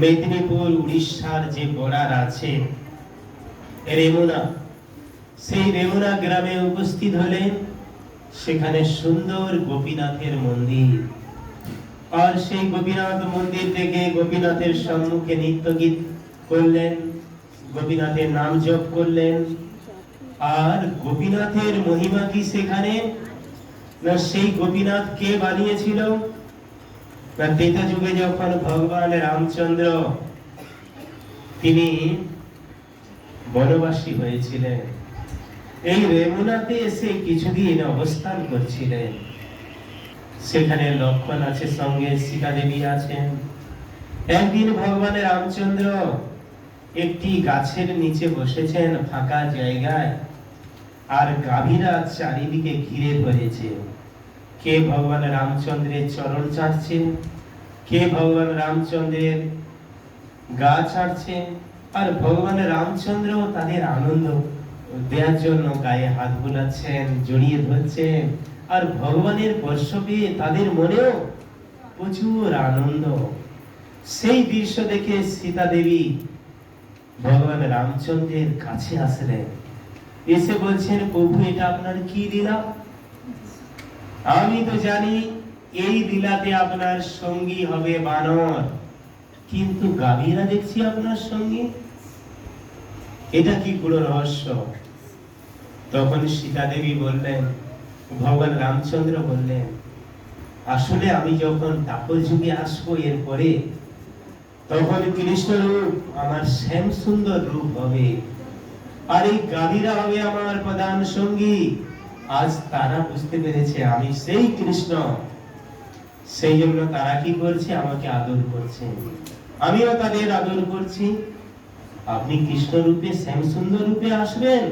মেদিনীপুর, উড়িষ্যার যে বর্ডার আছে রেমুনা, সেই রেমুনা গ্রামে উপস্থিত হলেন। সেখানে সুন্দর গোপীনাথের মন্দির। আর সেই গোপীনাথ মন্দির থেকে গোপীনাথের সম্মুখে নৃত্য গীত করলেন, গোপীনাথের নাম জপ করলেন। আর গোপীনাথের মহিমা কি সেখানে না, সেই গোপীনাথ কে বানিয়েছিল না, ত্রেতা যুগে যখন ভগবান রামচন্দ্র তিনি বনবাসী হয়েছিলেন, এই রেমুনাতে এসে কিছুদিন অবস্থান করছিলেন। সেখানে লক্ষণ আছে, সঙ্গে সীতা দেবী আছেন। একদিন ভগবান রামচন্দ্র একটি গাছের নিচে বসেছেন ফাঁকা জায়গায়, আর গাভীরা চারিদিকে ঘিরে ধরেছে। কে ভগবান রামচন্দ্রের চরণ চাটছে, কে ভগবান রামচন্দ্রের গা চাটছে। আর ভগবান রামচন্দ্র তাদের আনন্দ দেওয়ার জন্য গায়ে হাত বুলাচ্ছেন, জড়িয়ে ধরছেন। আর ভগবানের স্পর্শ পেয়ে তাদের মনেও প্রচুর আনন্দ। সেই দৃশ্য দেখে সীতা দেবী ভগবান রামচন্দ্রের কাছে আসলেন, এসে বলছেন, প্রভু এটা আপনার কি লীলা? আমি তো জানি এই লীলাতে আপনার সঙ্গী হবে বানর, কিন্তু গাভীরা দেখছি আপনার সঙ্গী, এটা কি কোনো রহস্য? তখন সীতা দেবী বললেন, ভগবান রামচন্দ্র বললেন, আসলে আমি যখন তাপস যুগে আসবো এরপরে, তখন কৃষ্ণ রূপ আমার শ্যাম সুন্দর রূপ হবে, আর এই গাভীরা হবে আমার প্রধান সঙ্গী। আজ তারা বুঝতে পেরেছে আমি সেই কৃষ্ণ, সেই জন্য তারা কি করছে, আমাকে আদর করছে, আমিও তাদের আদর করছি। আপনি কৃষ্ণ রূপে শ্যাম সুন্দর রূপে আসবেন,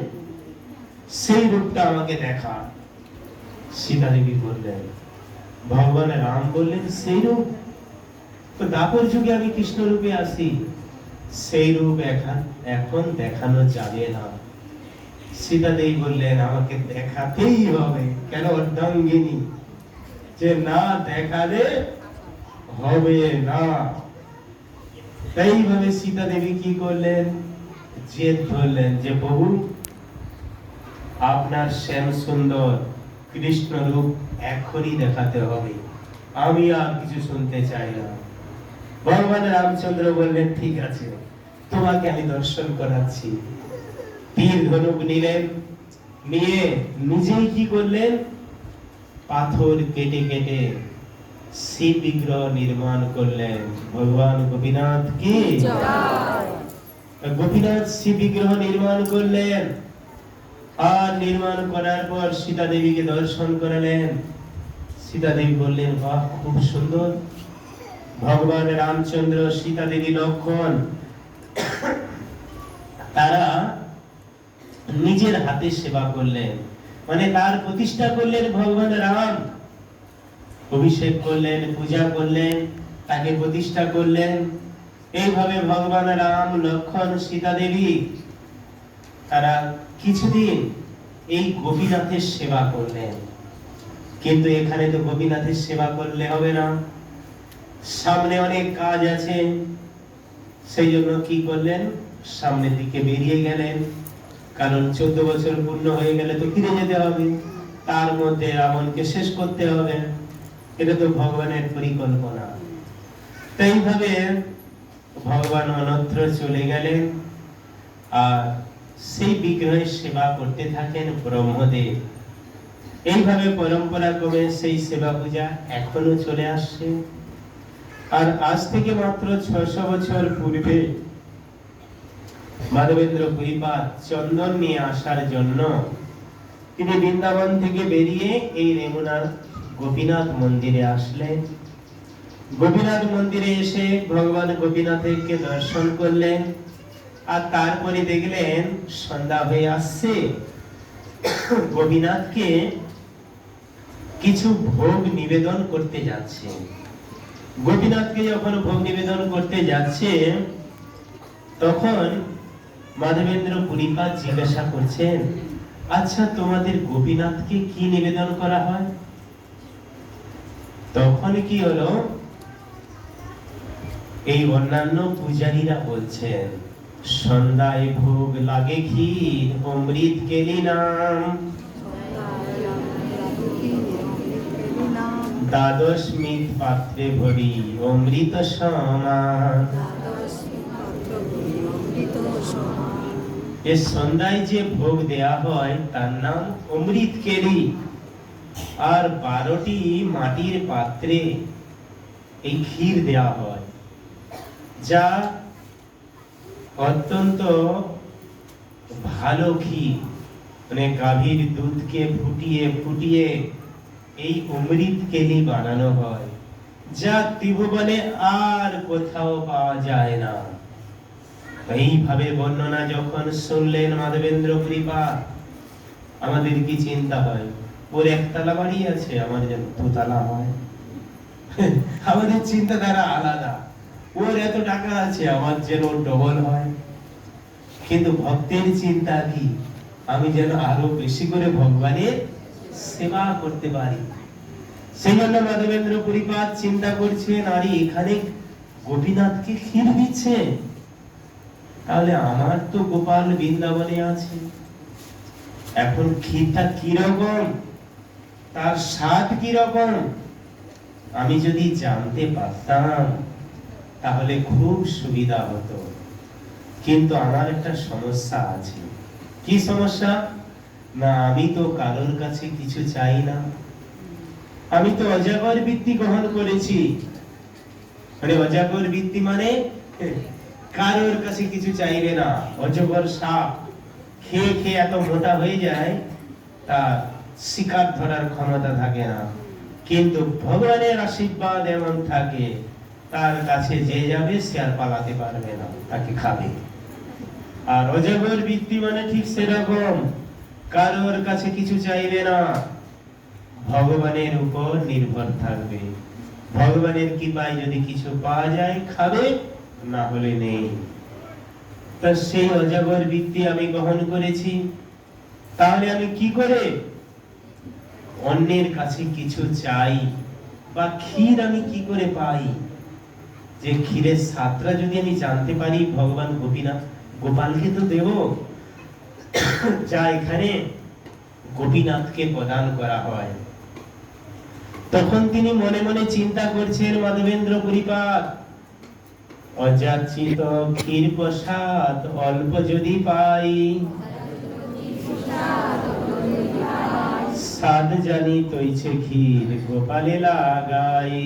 সেই রূপটা আমাকে দেখা। সীতা দেবী বললেন, ভগবান রাম বললেন, সেই রূপ তো দাপর যুগে আমি কৃষ্ণ রূপে আসি, সেই রূপ এখন দেখানো যাবে না। সীতা দেবী বললেন, আমাকে দেখাতেই হবে। কেন? অর্ধাঙ্গিনী, যে না দেখালে হবে না। তাইভাবে সীতা দেবী কি করলেন, জেদ ধরলেন যে প্রভু আপনার শ্যাম সুন্দর কৃষ্ণ রূপ এখনই দেখাতে হবে, আমি আর কিছু শুনতে চাই না। ভগবান রামচন্দ্র বললেন, ঠিক আছে, তোমাকে আমি দর্শন করাচ্ছি। তীর ধনুক নিলেন, নিয়ে নিজেই কি করলেন, পাথর কেটে কেটে শিব বিগ্রহ নির্মাণ করলেন। ভগবান গোপীনাথ কি জয়। গোপীনাথ শিব বিগ্রহ নির্মাণ করলেন। আর নির্মাণ করার পর সীতা দেবীকে দর্শন করালেন। সীতা দেবী বললেন, বাহ, খুব সুন্দর। ভগবান রামচন্দ্র, সীতা দেবী, লক্ষণ তারা নিজের হাতে সেবা করলেন, মানে তার প্রতিষ্ঠা করলেন ভগবান রাম, অভিষেক করলেন, পূজা করলেন, তাকে প্রতিষ্ঠা করলেন। এইভাবে ভগবান রাম, লক্ষণ, সীতা দেবী তারা কিছুদিন এই গোপীনাথের সেবা করলেন। কিন্তু এখানে তো গোপীনাথের সেবা করলে হবে না, সামনে অনেক কাজ আছে। সেই জন্য কি করলেন, সামনের দিকে বেরিয়ে গেলেন। কারণ 14 বছর পূর্ণ হয়ে গেলে তো ফিরে যেতে হবে, তার মধ্যে রাবণকে শেষ করতে হবে। এটা তো ভগবানের পরিকল্পনা। তাইভাবে ভগবান অন্যত্র চলে গেলেন, আর সেই বিগ্রহের সেবা করতে থাকেন ব্রহ্মদেব। এইভাবে পরম্পরা ক্রমে সেই সেবা পূজা এখনো চলে আসছে। আর আজ থেকে মাত্র 600 বছর পূর্বে মাধবেন্দ্র পুরীপাদ চন্দন নিয়ে আসার জন্য তিনি বৃন্দাবন থেকে বেরিয়ে এই রেমুনার গোপীনাথ মন্দিরে আসলেন। গোপীনাথ মন্দিরে এসে ভগবান গোপীনাথকে দর্শন করলেন। আর তারপরে দেখলেন সন্ধ্যা হয়ে আসছে, গোপীনাথকে কিছু ভোগ নিবেদন করতে যাচ্ছে। গোপীনাথকে যখন ভোগ নিবেদন করতে যাচ্ছে, তখন মাধবেন্দ্র পুরীপাদ জিজ্ঞাসা করছেন, আচ্ছা তোমাদের গোপীনাথকে কি নিবেদন করা হয়? তখন কি হলো, এই অন্যান্য পূজারীরা বলছেন, সন্ধ্যায় ভোগ লাগে ক্ষীর অমৃত কেলি নাম, দ্বাদশ মিত পাত্রে ভরি অমৃত সমান। এ সন্ধ্যায় যে ভোগ দেয়া হয় তার নাম অমৃত কেলি, আর 12টি মাটির পাত্রে এই ক্ষীর দেয়া হয়, যা অত্যন্ত ভালো ক্ষীর, মানে গাভীর দুধকে ফুটিয়ে ফুটিয়ে এই অমৃত কেলি বানানো হয়, যা ত্রিভুবনে আর কোথাও পাওয়া যায় না। এইভাবে বর্ণনা যখন শুনলেন মাধবেন্দ্র পুরীপাদ, আমাদের কি চিন্তা হয়, ওর একতলা বাড়ি আছে, আমার যেন দুতলা হয়। আমাদের চিন্তাধারা আলাদা, ওর এত টাকা আছে, আমার যেন ডবল হয়। কিন্তু ভক্তের চিন্তা কি, আমি যেন আরো বেশি করে ভগবানের সেবা করতে পারি। সেই জন্য মাধবেন্দ্র পুরীপাদ চিন্তা করছেন, আরে এখানে গোপীনাথকে ক্ষীর দিচ্ছে, তাহলে আমার তো গোপাল বৃন্দাবনে আছে, এখন ক্ষীরটা কিরকম, তার স্বাদ কিরকম, আমি যদি জানতে পারতাম তাহলে খুব সুবিধা হতো। কিন্তু আমার একটা সমস্যা আছে। কি সমস্যা? না, আমি তো কারোর কাছে কিছু চাই না, আমি তো অজাগর বৃত্তি গ্রহণ করেছি। মানে অজাগর বৃত্তি মানে কারোর কাছে কিছু চাইবে না। অজগর সাপ খেয়ে খেয়ে এত মোটা হয়ে যায়, তার শিকার ধরার ক্ষমতা থাকে না, কিন্তু ভগবানের আশীর্বাদ এমন থাকে, তার কাছে যে যাবে সে আর পালাতে পারবে না, তাকে খাবে। আর অজগর বৃত্তি মানে ঠিক সেরকম, কারোর কাছে কিছু চাইবে না, ভগবানের উপর নির্ভর থাকবে। ভগবানের কৃপায় যদি কিছু পাওয়া যায় খাবে, না হলে নেই। তা সেই অজগর বৃত্তি আমি গ্রহণ করেছি, তাহলে আমি কি করে অন্যের কাছে কিছু চাই? বা ক্ষীর আমি কি করে পাই? যে ক্ষীরের স্বাদটা যদি আমি জানতে পারি, ভগবান গোপীনাথ গোপালকে তো দেব, যা এখানে গোপীনাথকে প্রদান করা হয়। তখন তিনি মনে মনে চিন্তা করছেন, মাধবেন্দ্র পুরীপাদ, অযাচিত ক্ষীর প্রসাদ অল্প যদি পাই, স্বাদ জানি তৈছে ক্ষীর গোপালে লাগাই।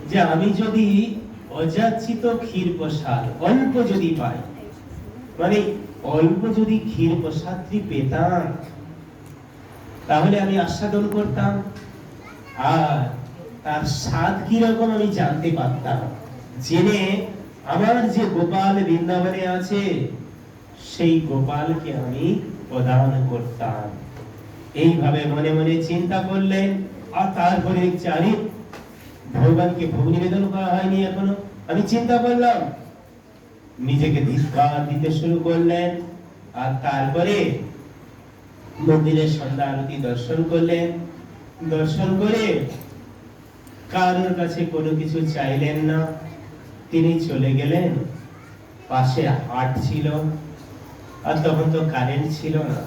যে আমি যদি অযাচিত ক্ষীর প্রসাদ অল্প যদি পাই, মানে অল্প যদি ক্ষীর প্রসাদটি পেতাম, তাহলে আমি আস্বাদন করতাম, আর তার স্বাদ কিরকম আমি জানতে পারতাম, জেনে আমার যে গোপাল বৃন্দাবনে আছে সেই গোপালকে আমি প্রদান করতাম। এইভাবে মনে মনে চিন্তা করলেন। আর তারপরে চারি ভগবানকে ভোগ নিবেদন করা হয়নি এখনো, আমি চিন্তা করলাম, নিজেকে ধিক্কার দিতে শুরু করলেন। আর তারপরে মন্দিরের সন্ধ্যা আরতি দর্শন করলেন। দর্শন করে কারোর কাছে কোনো কিছু চাইলেন না, তিনি চলে গেলেন। পাশে হাট ছিল, আর তখন তো কারেন্ট ছিল না।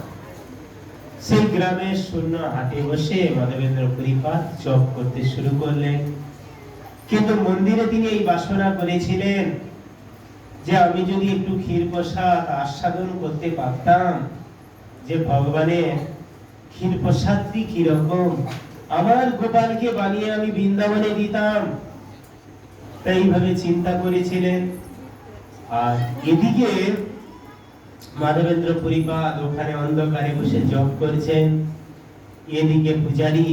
সেই গ্রামের শূন্য হাটে বসে মাধবেন্দ্র পুরীপাদ জপ করতে শুরু করলেন। কিন্তু মন্দিরে তিনি এই বাসনা করেছিলেন যে আমি যদি একটু ক্ষীর প্রসাদ আস্বাদন করতে পারতাম, যে ভগবানের ক্ষীর প্রসাদটি কিরকম, আমার গোপালকে বানিয়ে আমি বৃন্দাবনে দিতাম, তাই এইভাবে চিন্তা করেছিলেন। আর এদিকে মাধবেন্দ্র পুরীপাদ ওখানে অন্ধকারে বসে জপ করছেন। এদিকে পূজারী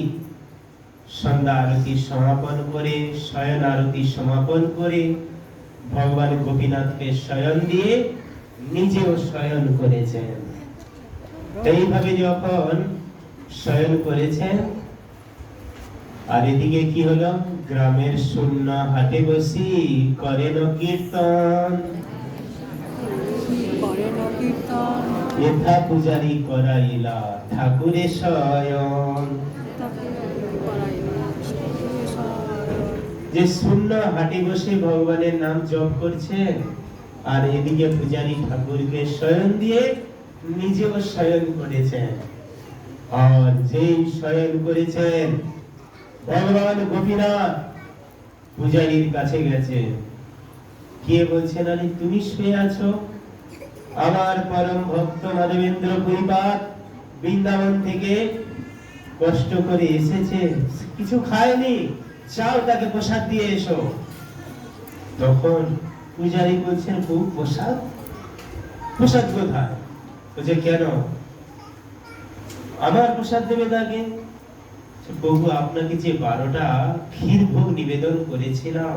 সন্ধ্যা আরতি সমাপন করে, শয়ন আরতি সমাপন করে ভগবান গোপীনাথকে শয়ন দিয়ে নিজেও শয়ন করেছেন। এইভাবে যখন শয়ন করেছেন, আর এদিকে কি হলো, গ্রামের শূন্য হাটে বসি করেন কীর্তন, করেন কীর্তন, এথা পূজারি করাইলা ঠাকুরে শয়ন। যে শূন্য হাটে বসে ভগবানের নাম জপ করছেন, আর এদিকে পূজারী ঠাকুরকে শয়ন দিয়ে নিজেও শয়ন করেছেন। আর যেই শয়ন করেছেন, ভগবান গোপীনাথ পূজারীর কাছে গেছে, গিয়ে বলছেন, আরে তুমি শুয়ে আছো, আমার পরম ভক্ত মাধবেন্দ্র পরিপাত বৃন্দাবন থেকে কষ্ট করে এসেছে, কিছু খায়নি, যাও তাকে প্রসাদ দিয়ে এসো। তখন পূজারী বলছেন, খুব প্রসাদ, প্রসাদ কোথায়? বলছে, কেন আমার প্রসাদ দেবে তাকে? প্রভু, আপনাকে যে 12টা ক্ষীর ভোগ নিবেদন করেছিলাম,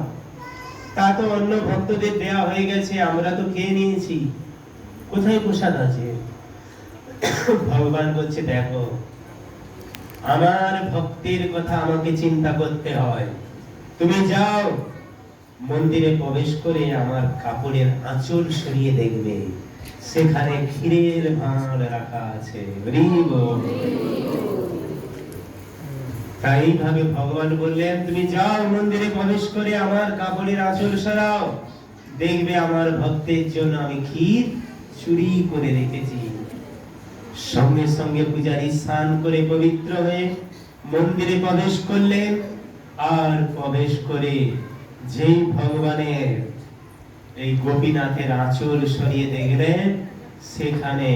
তা তো অন্য ভক্তদের দেয়া হয়ে গেছে, আমরা তো খেয়ে নিয়েছি, কোথায় প্রসাদ আছে? ভগবান বলছে, দেখো, আমার ভক্তের কথা আমাকে চিন্তা করতে হয়, তুমি যাও মন্দিরে প্রবেশ করে আমার কাপড়ের আঁচল সরিয়ে দেখবে, সেখানে ক্ষীরের ভাঁড় রাখা আছে। তাই ভাবে ভগবান বললেন, তুমি যাও মন্দিরে প্রবেশ করে আমার কাপড়ের আঁচল সরাও, দেখবে আমার ভক্তের জন্য আমি ক্ষীর চুরি করে রেখেছি। সঙ্গে সঙ্গে পূজারী স্নান করে পবিত্র হয়ে মন্দিরে প্রবেশ করলেন, আর প্রবেশ করে যেই ভগবানের এই গোপীনাথের আঁচল সরিয়ে দেখলেন, সেখানে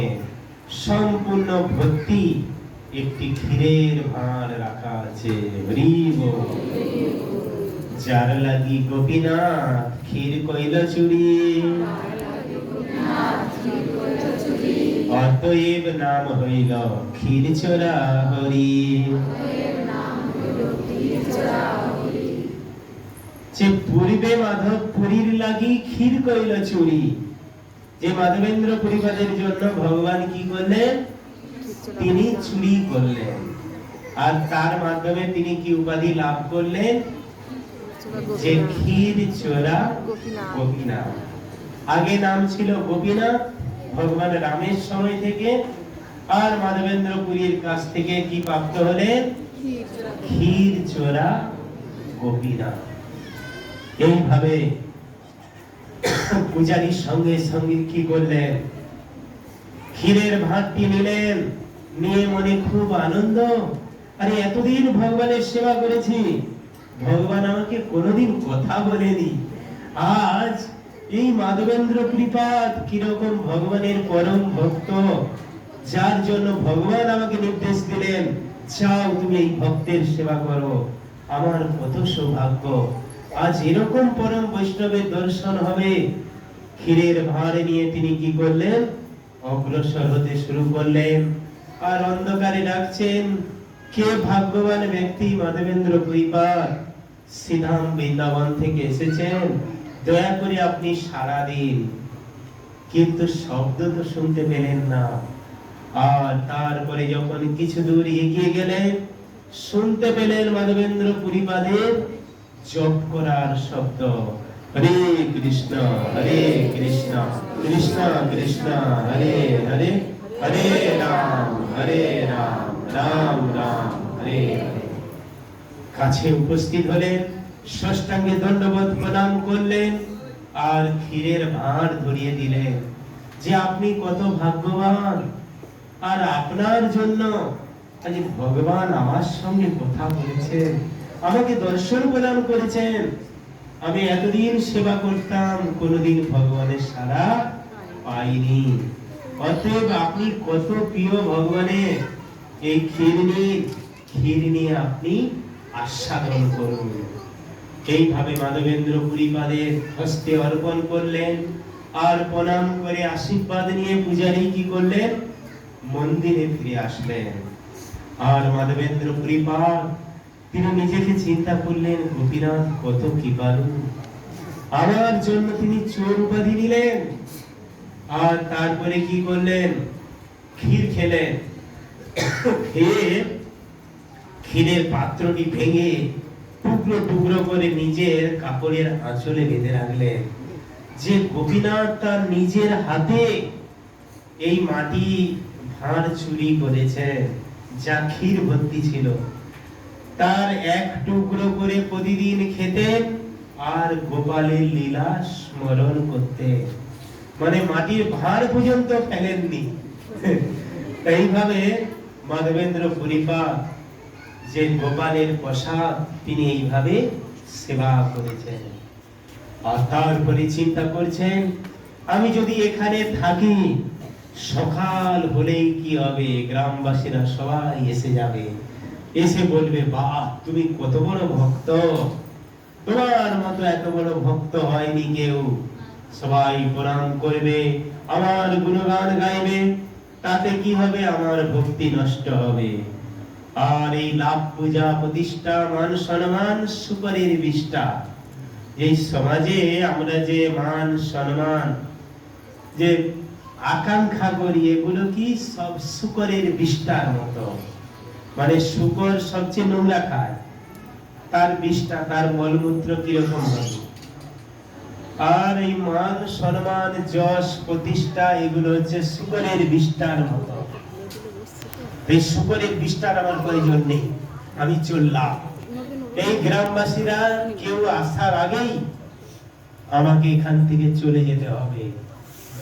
সম্পূর্ণ ভর্তি একটি ক্ষীরের ভাঁড় রাখা আছে। যার লাগি গোপীনাথ ক্ষীর কইল চুরি, অতএব নাম হইল ক্ষীর চোরা হরি। যে পূর্বে মাধব পুরীর লাগি ক্ষীর কইল চুরি, যে মাধবেন্দ্র পরিবারের জন্য ভগবান কি করলেন, তিনি চুরি করলেন, আর তার মাধ্যমে তিনি কি উপাধি লাভ করলেন, যে ক্ষীর চোরা গোপীনাথ। আগে নাম ছিল গোপীনাথ ভগবান রামের সময় থেকে, আর মাধবেন্দ্র পুরীর কাছ থেকে কি প্রাপ্ত হলেন, ক্ষীর চোরা গোপীনাথ। এইভাবে পূজারীর সঙ্গে সঙ্গে কি করলেন, ক্ষীরের ভাঁড়টি নিলেন, নিয়ে মনে খুব আনন্দ, আরে এতদিন ভগবানের সেবা করেছি, ভগবান আমাকে কোনোদিন কথা বলেনি, আজ এই মাধবেন্দ্র কৃপাত কিরকম ভগবানের পরম ভক্ত, যার জন্য ভগবান আমাকে নির্দেশ দিলেন, যাও তুমি এই ভক্তের সেবা করো, আমার কত সৌভাগ্য, আজ এরকম পরম বৈষ্ণবের দর্শন হবে। ক্ষীরের ভাঁড় নিয়ে তিনি কি করলেন, অগ্রসর হতে শুরু করলেন, আর অন্ধকারে ডাকছেন, কে ভাগ্যবান ব্যক্তি মাধবেন্দ্র পরিপাত শ্রীধাম বৃন্দাবন থেকে এসেছেন, দয়া করে আপনি সাড়া দিন। কিন্তু শব্দ তো শুনতে পেলেন না। আর তারপরে যখন কিছু দূর এগিয়ে গেলেন, শুনতে পেলেন মাধবেন্দ্র পরিপাদের জপ করার শব্দ, হরে কৃষ্ণ কৃষ্ণ কৃষ্ণ হরে হরে, হরে রাম রাম রাম হরে হরে। কাছে উপস্থিত হলেন, ষষ্ঠাঙ্গে দণ্ডবত প্রণাম করলেন, আর ক্ষীরের ভাঁড় ধরিয়ে দিলেন, যে আপনি কত ভাগ্যবান, আর আপনার জন্য আজ ভগবান আমার সঙ্গে কথা বলেছেন, আমাকে দর্শন প্রদান করেছেন। আমি এতদিন সেবা করতাম, কোনোদিন ভগবানের সাড়া পাইনি, অতএব আপনি কত প্রিয় ভগবানের, এই ক্ষীর নিয়ে আপনি আস্বাদন করুন। এইভাবে মাধবেন্দ্র পরিপাদের হস্তে অর্পণ করলেন, আর প্রণাম করে আশীর্বাদ নিয়ে পূজারী কি করলেন, মন্দিরে ফিরে আসলেন। আর মাধবেন্দ্র পরিপাদ তিনি নিজেকে চিন্তা করলেন, গোপীনাথ কত কৃপালু, আমার জন্য তিনি চোর উপাধি নিলেন। আর তারপরে কি করলেন, ক্ষীর খেলেন, খেয়ে ক্ষীরের পাত্রটি ভেঙে টুকরো টুকরো করে নিজের কাপড়ের আঁচলে বেঁধে রাখলেন। যে গোপীনাথ তার নিজের হাতে এই মাটি ভাঁড় চুরি করেছেন, যা ক্ষীর ভর্তি ছিল, তার এক টুকরো করে প্রতিদিন খেতেন আর গোপালের লীলা স্মরণ করতেন। মানে মাটির ভাঁড় পর্যন্ত ফেলেননি। এইভাবে মাধবেন্দ্র পুরীপাদ যে গোপালের প্রসাদ তিনি এইভাবে সেবা করেছেন। আর তারপরে চিন্তা করছেন, আমি যদি এখানে থাকি, সকাল হলেই কি হবে, গ্রামবাসীরা সবাই এসে যাবে, এসে বলবে, বাহ তুমি কত বড় ভক্ত, তোমার মতো এত বড় ভক্ত হয়নি কেউ। সবাই প্রণাম করবে, আমার গুণগান গাইবে, তাতে কি হবে, আমার ভক্তি নষ্ট হবে। আর এই লাভ পূজা প্রতিষ্ঠা মান সম্মান সুপারির বিষ্ঠা, এই সমাজে আমরা যে মান সম্মান যে আকাঙ্ক্ষা করি, এগুলো কি সব শুকরের বিষ্ঠার মতো। মানে শুকর সবচেয়ে নোংরা খায়, তার বিষ্ঠা, তার মলমূত্র কিরকম হবে। আর এই মান সম্মান যশ প্রতিষ্ঠা, এগুলো হচ্ছে শুকরের বিষ্ঠার মতো। এই শুকরের বিষ্ঠার আমার প্রয়োজন নেই, আমি চললাম। এই গ্রামবাসীরা কেউ আসার আগেই আমাকে এখান থেকে চলে যেতে হবে,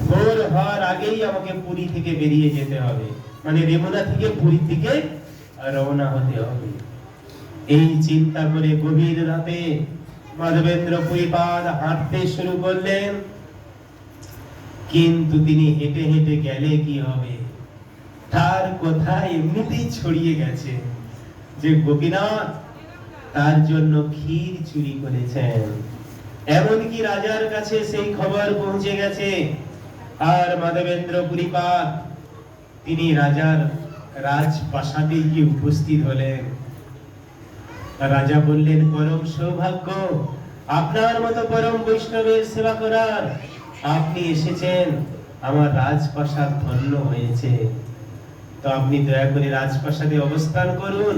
ভোর হওয়ার আগেই আমাকে পুরী থেকে বেরিয়ে যেতে হবে, মানে রেমুনা থেকে পুরী থেকে রওনা হতে হবে। এই চিন্তা করে গভীর রাতে মাধবেন্দ্র পুরীপাদ হাঁটতে শুরু করলেন। কিন্তু তিনি হেঁটে হেঁটে গেলে কি হবে, তার কথা এমনিতেই ছড়িয়ে গেছে যে গোপীনাথ তার জন্য ক্ষীর চুরি করেছেন। এমনকি রাজার কাছে সেই খবর পৌঁছে গেছে। আর মাধবেন্দ্র পুরীপাদ তিনি রাজার রাজপ্রাসাদে গিয়ে উপস্থিত হলেন। রাজা বললেন, পরম সৌভাগ্য আপনার মতো পরম বৈষ্ণবের সেবা করার, আপনি এসেছেন, আমার রাজপ্রাসাদ ধন্য হয়েছে। তো আপনি দয়া করে রাজপ্রাসাদে অবস্থান করুন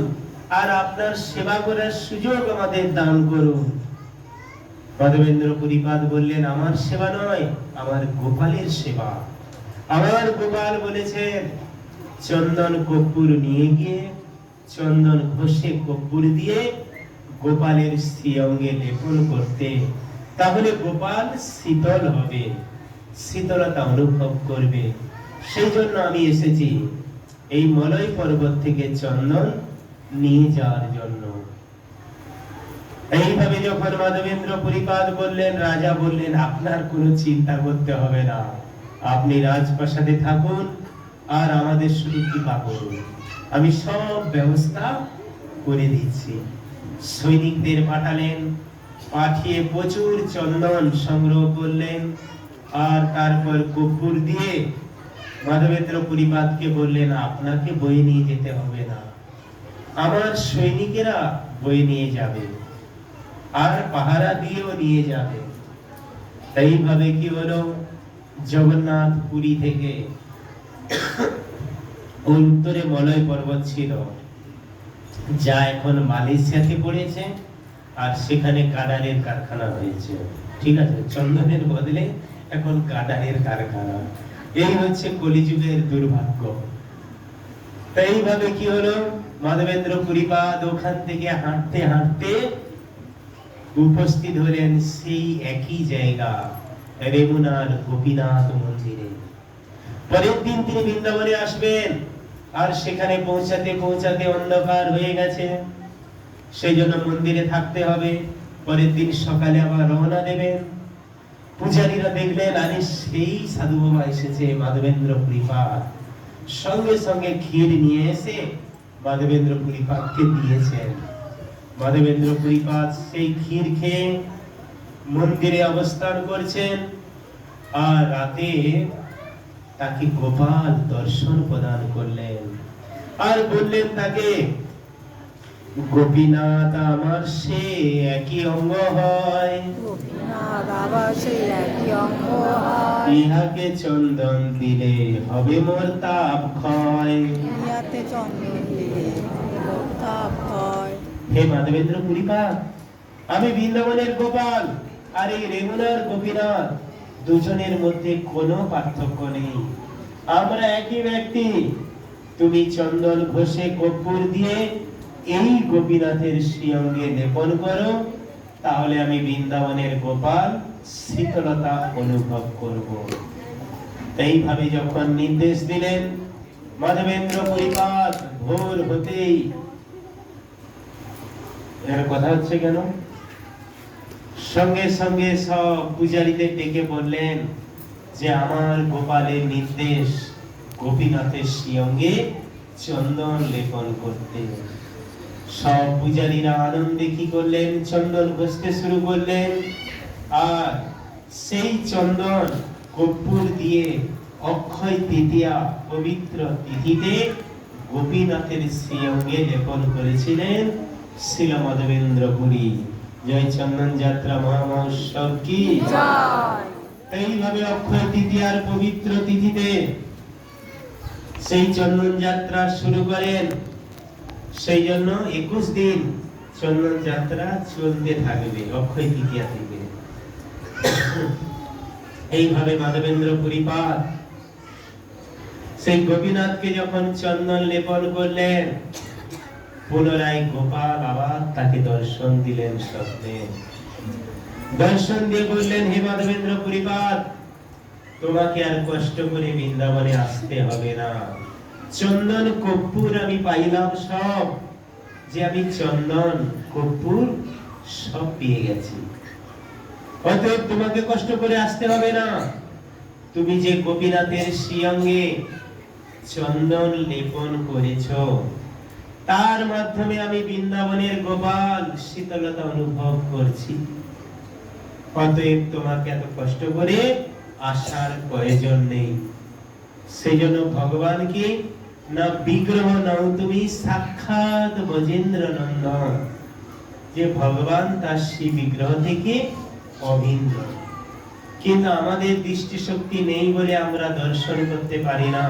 আর আপনার সেবা করার সুযোগ আমাদের দান করুন। মাধবেন্দ্র পুরীপাদ বললেন, আমার সেবা নয়, আমার গোপালের সেবা। আমার গোপাল বলেছেন চন্দন কর্পূর নিয়ে গিয়ে চন্দন ঘষে কর্পূর দিয়ে গোপালের শ্রী অঙ্গে লেপন করতে, তাহলে গোপাল শীতল হবে, শীতলতা অনুভব করবে। সেই জন্য আমি এসেছি এই মলয় পর্বত থেকে চন্দন নিয়ে যাওয়ার জন্য। এইভাবে যখন মাধবেন্দ্র পুরীপাদ বললেন, রাজা বললেন, আপনার কোনো চিন্তা করতে হবে না, আপনি রাজপ্রাসাদে থাকুন আর আমাদের শুধু কৃপা করুন, আমি সব ব্যবস্থা করে দিচ্ছি। সৈনিকদের পাঠালেন, পাঠিয়ে প্রচুর চন্দন সংগ্রহ করলেন আর তারপর কর্পূর দিয়ে মাধবেন্দ্র পুরীপাদকে বললেন, আপনাকে বয়ে নিয়ে যেতে হবে না, আমার সৈনিকেরা বয়ে নিয়ে যাবে আর পাহারা দিয়েও নিয়ে যাবে। এইভাবে কি হলো, জগন্নাথ পুরী থেকে উত্তরে মলয় পর্বত ছিল, যা এখন মালয়েশিয়াতে পড়েছে, আর সেখানে কাডারের কারখানা হয়েছে। ঠিক আছে, চন্দনের বদলে এখন কাডারের কারখানা। এই হচ্ছে কলিযুগের দুর্ভাগ্য। এইভাবে কি হলো, মাধবেন্দ্র পুরীপাদ ওখান থেকে হাঁটতে হাঁটতে উপস্থিত হলেন সেই একই জায়গা, রেমুনার গোপীনাথ মন্দিরে। পরের দিন তিনি বৃন্দাবনে আসবেন, আর সেখানে পৌঁছাতে পৌঁছাতে অন্ধকার হয়ে গেছে, সেই জন্য মন্দিরে থাকতে হবে। পরের দিন সকালে আবার রওনা দেবেন। পূজারীরা দেখলেন, আরে সেই সাধু বাবা এসেছে, মাধবেন্দ্র পুরীপাদ। সঙ্গে সঙ্গে ক্ষীর নিয়ে এসে মাধবেন্দ্র পুরীপাদকে দিয়েছেন। মাধবেন্দ্র পুরীপাদ সেই ক্ষীর খেয়ে মন্দিরে অবস্থান করছেন। আর রাতে তাকে গোপাল দর্শন প্রদান করলেন আর বললেন তাকে, গোপীনাথ আমার সে একই অঙ্গ হয়, গোপীনাথ আবার সেই একই অঙ্গ হয়। ইহাকে চন্দন দিলে হবে মোর তাপ ক্ষয়। ইহাতে চন্দন দিলে মোর তাপ ক্ষয়। হে মাধবেন্দ্র পুরীপাদ, আমি বৃন্দাবনের গোপাল আর এই রেমুনার গোপীনাথ, দুজনের মধ্যে কোনো পার্থক্য নেই, আমরা একই ব্যক্তি। তুমি চন্দন ঘষে কর্পূর দিয়ে এই গোপীনাথের শ্রীঅঙ্গে লেপন করো, তাহলে আমি বৃন্দাবনের গোপাল শীতলতা অনুভব করব। এইভাবে যখন নির্দেশ দিলেন, মাধবেন্দ্র পুরীপাদ ভোর হতেই, এর কথা হচ্ছে কেন, সঙ্গে সঙ্গে সব পূজারীদের ডেকে বললেন যে আমার গোপালের নির্দেশ গোপীনাথের শ্রীঅঙ্গে চন্দন লেপন করতে। সব পূজারীরা আনন্দে কি করলেন, চন্দন ঘষতে শুরু করলেন। আর সেই চন্দন কর্পূর দিয়ে অক্ষয় তৃতীয়া পবিত্র তিথিতে গোপীনাথের শ্রীঅঙ্গে লেপন করেছিলেন শ্রীল মাধবেন্দ্র পুরী। জয় চন্দন যাত্রা মহামহোৎসব কি জয়। এইভাবে অক্ষয় তৃতীয়ার পবিত্র তিথিতে সেই চন্দন যাত্রা শুরু করেন। সেই জন্য 21 দিন চন্দন যাত্রা চলতে থাকবে অক্ষয় তৃতীয়া থেকে। এইভাবে মাধবেন্দ্র পুরীপাদ সেই গোপীনাথকে যখন চন্দন লেপন করলেন, পুনরায় গোপাল আবার তাকে দর্শন দিলেন স্বপ্নে। দর্শন দিয়ে বললেন, হে মাধবেন্দ্র পুরীপাদ, তোমাকে আর কষ্ট করে বৃন্দাবনে আসতে হবে না। চন্দন কর্পূর আমি পাইলাম সব, যে আমি চন্দন কর্পূর সব পেয়ে গেছি। অতএব তোমাকে কষ্ট করে আসতে হবে না। তুমি যে গোপীনাথের শ্রীঅঙ্গে চন্দন লেপন করেছো, তার মাধ্যমে আমি বৃন্দাবনের গোপাল শীতলতা অনুভব করছি। অতএব তোমাকে এত কষ্ট করে আসার প্রয়োজন নেই। সেই জন্য ভগবানকে না বিগ্রহ নাও তুমি, সাক্ষাৎ ব্রজেন্দ্র নন্দন, যে ভগবান তার সেই বিগ্রহ থেকে অভিন্ন। কিন্তু আমাদের দৃষ্টি শক্তি নেই বলে আমরা দর্শন করতে পারি না।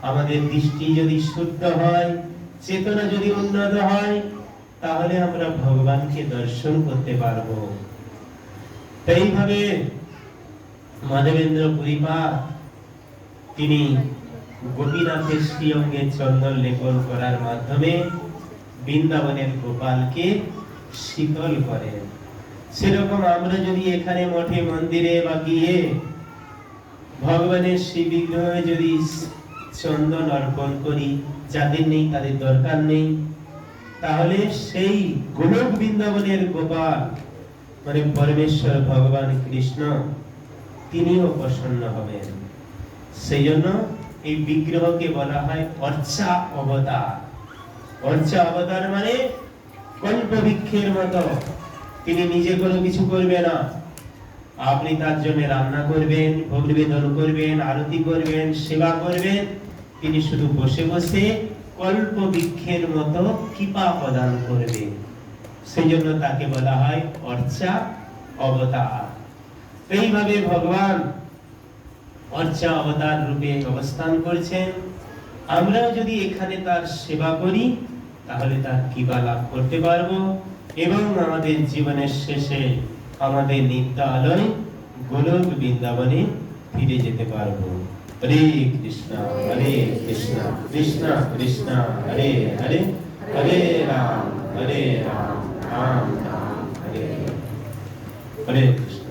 আমাদের দৃষ্টি যদি শুদ্ধ হয়, চেতনা যদি উন্নত হয়, তাহলে আমরা ভগবানকে দর্শন করতে পারবো। এইভাবে মাধবেন্দ্র পুরীপাদ তিনি গোপীনাথের শ্রীঅঙ্গে চন্দন লেপন করার মাধ্যমে বৃন্দাবনের গোপালকে শীতল করেন। সেরকম আমরা যদি এখানে মঠে মন্দিরে বা গিয়ে ভগবানের শ্রী বিগ্রহে যদি চন্দন অর্পণ করি, যাদের নেই তাদের দরকার নেই, তাহলে সেই গোলক বৃন্দাবনের গোপাল মানে পরমেশ্বর ভগবান কৃষ্ণ তিনিও প্রসন্ন হবেন। সেই জন্য এই বিগ্রহকে বলা হয় অর্চা অবতার। অর্চা অবতার মানে কল্পবৃক্ষের মতো, তিনি নিজে কোনো কিছু করবে না। আপনি তার জন্য রান্না করবেন, ভোগ নিবেদন করবেন, আরতি করবেন, সেবা করবেন, তিনি শুধু বসে বসে কল্পবৃক্ষের মতো কৃপা প্রদান করবেন। সেই জন্য তাকে বলা হয় অর্চা অবতার। এইভাবে ভগবান অর্চা অবতার রূপে অবস্থান করছেন। আমরাও যদি এখানে তার সেবা করি, তাহলে তার কৃপা লাভ করতে পারবো এবং আমাদের জীবনের শেষে আমাদের নিত্যালয় গোলক বৃন্দাবনে ফিরে যেতে পারবো। হরে কৃষ্ণ হরে কৃষ্ণ কৃষ্ণ কৃষ্ণ হরে হরে, হরে রাম রাম রাম হরে হরে। হরে কৃষ্ণ।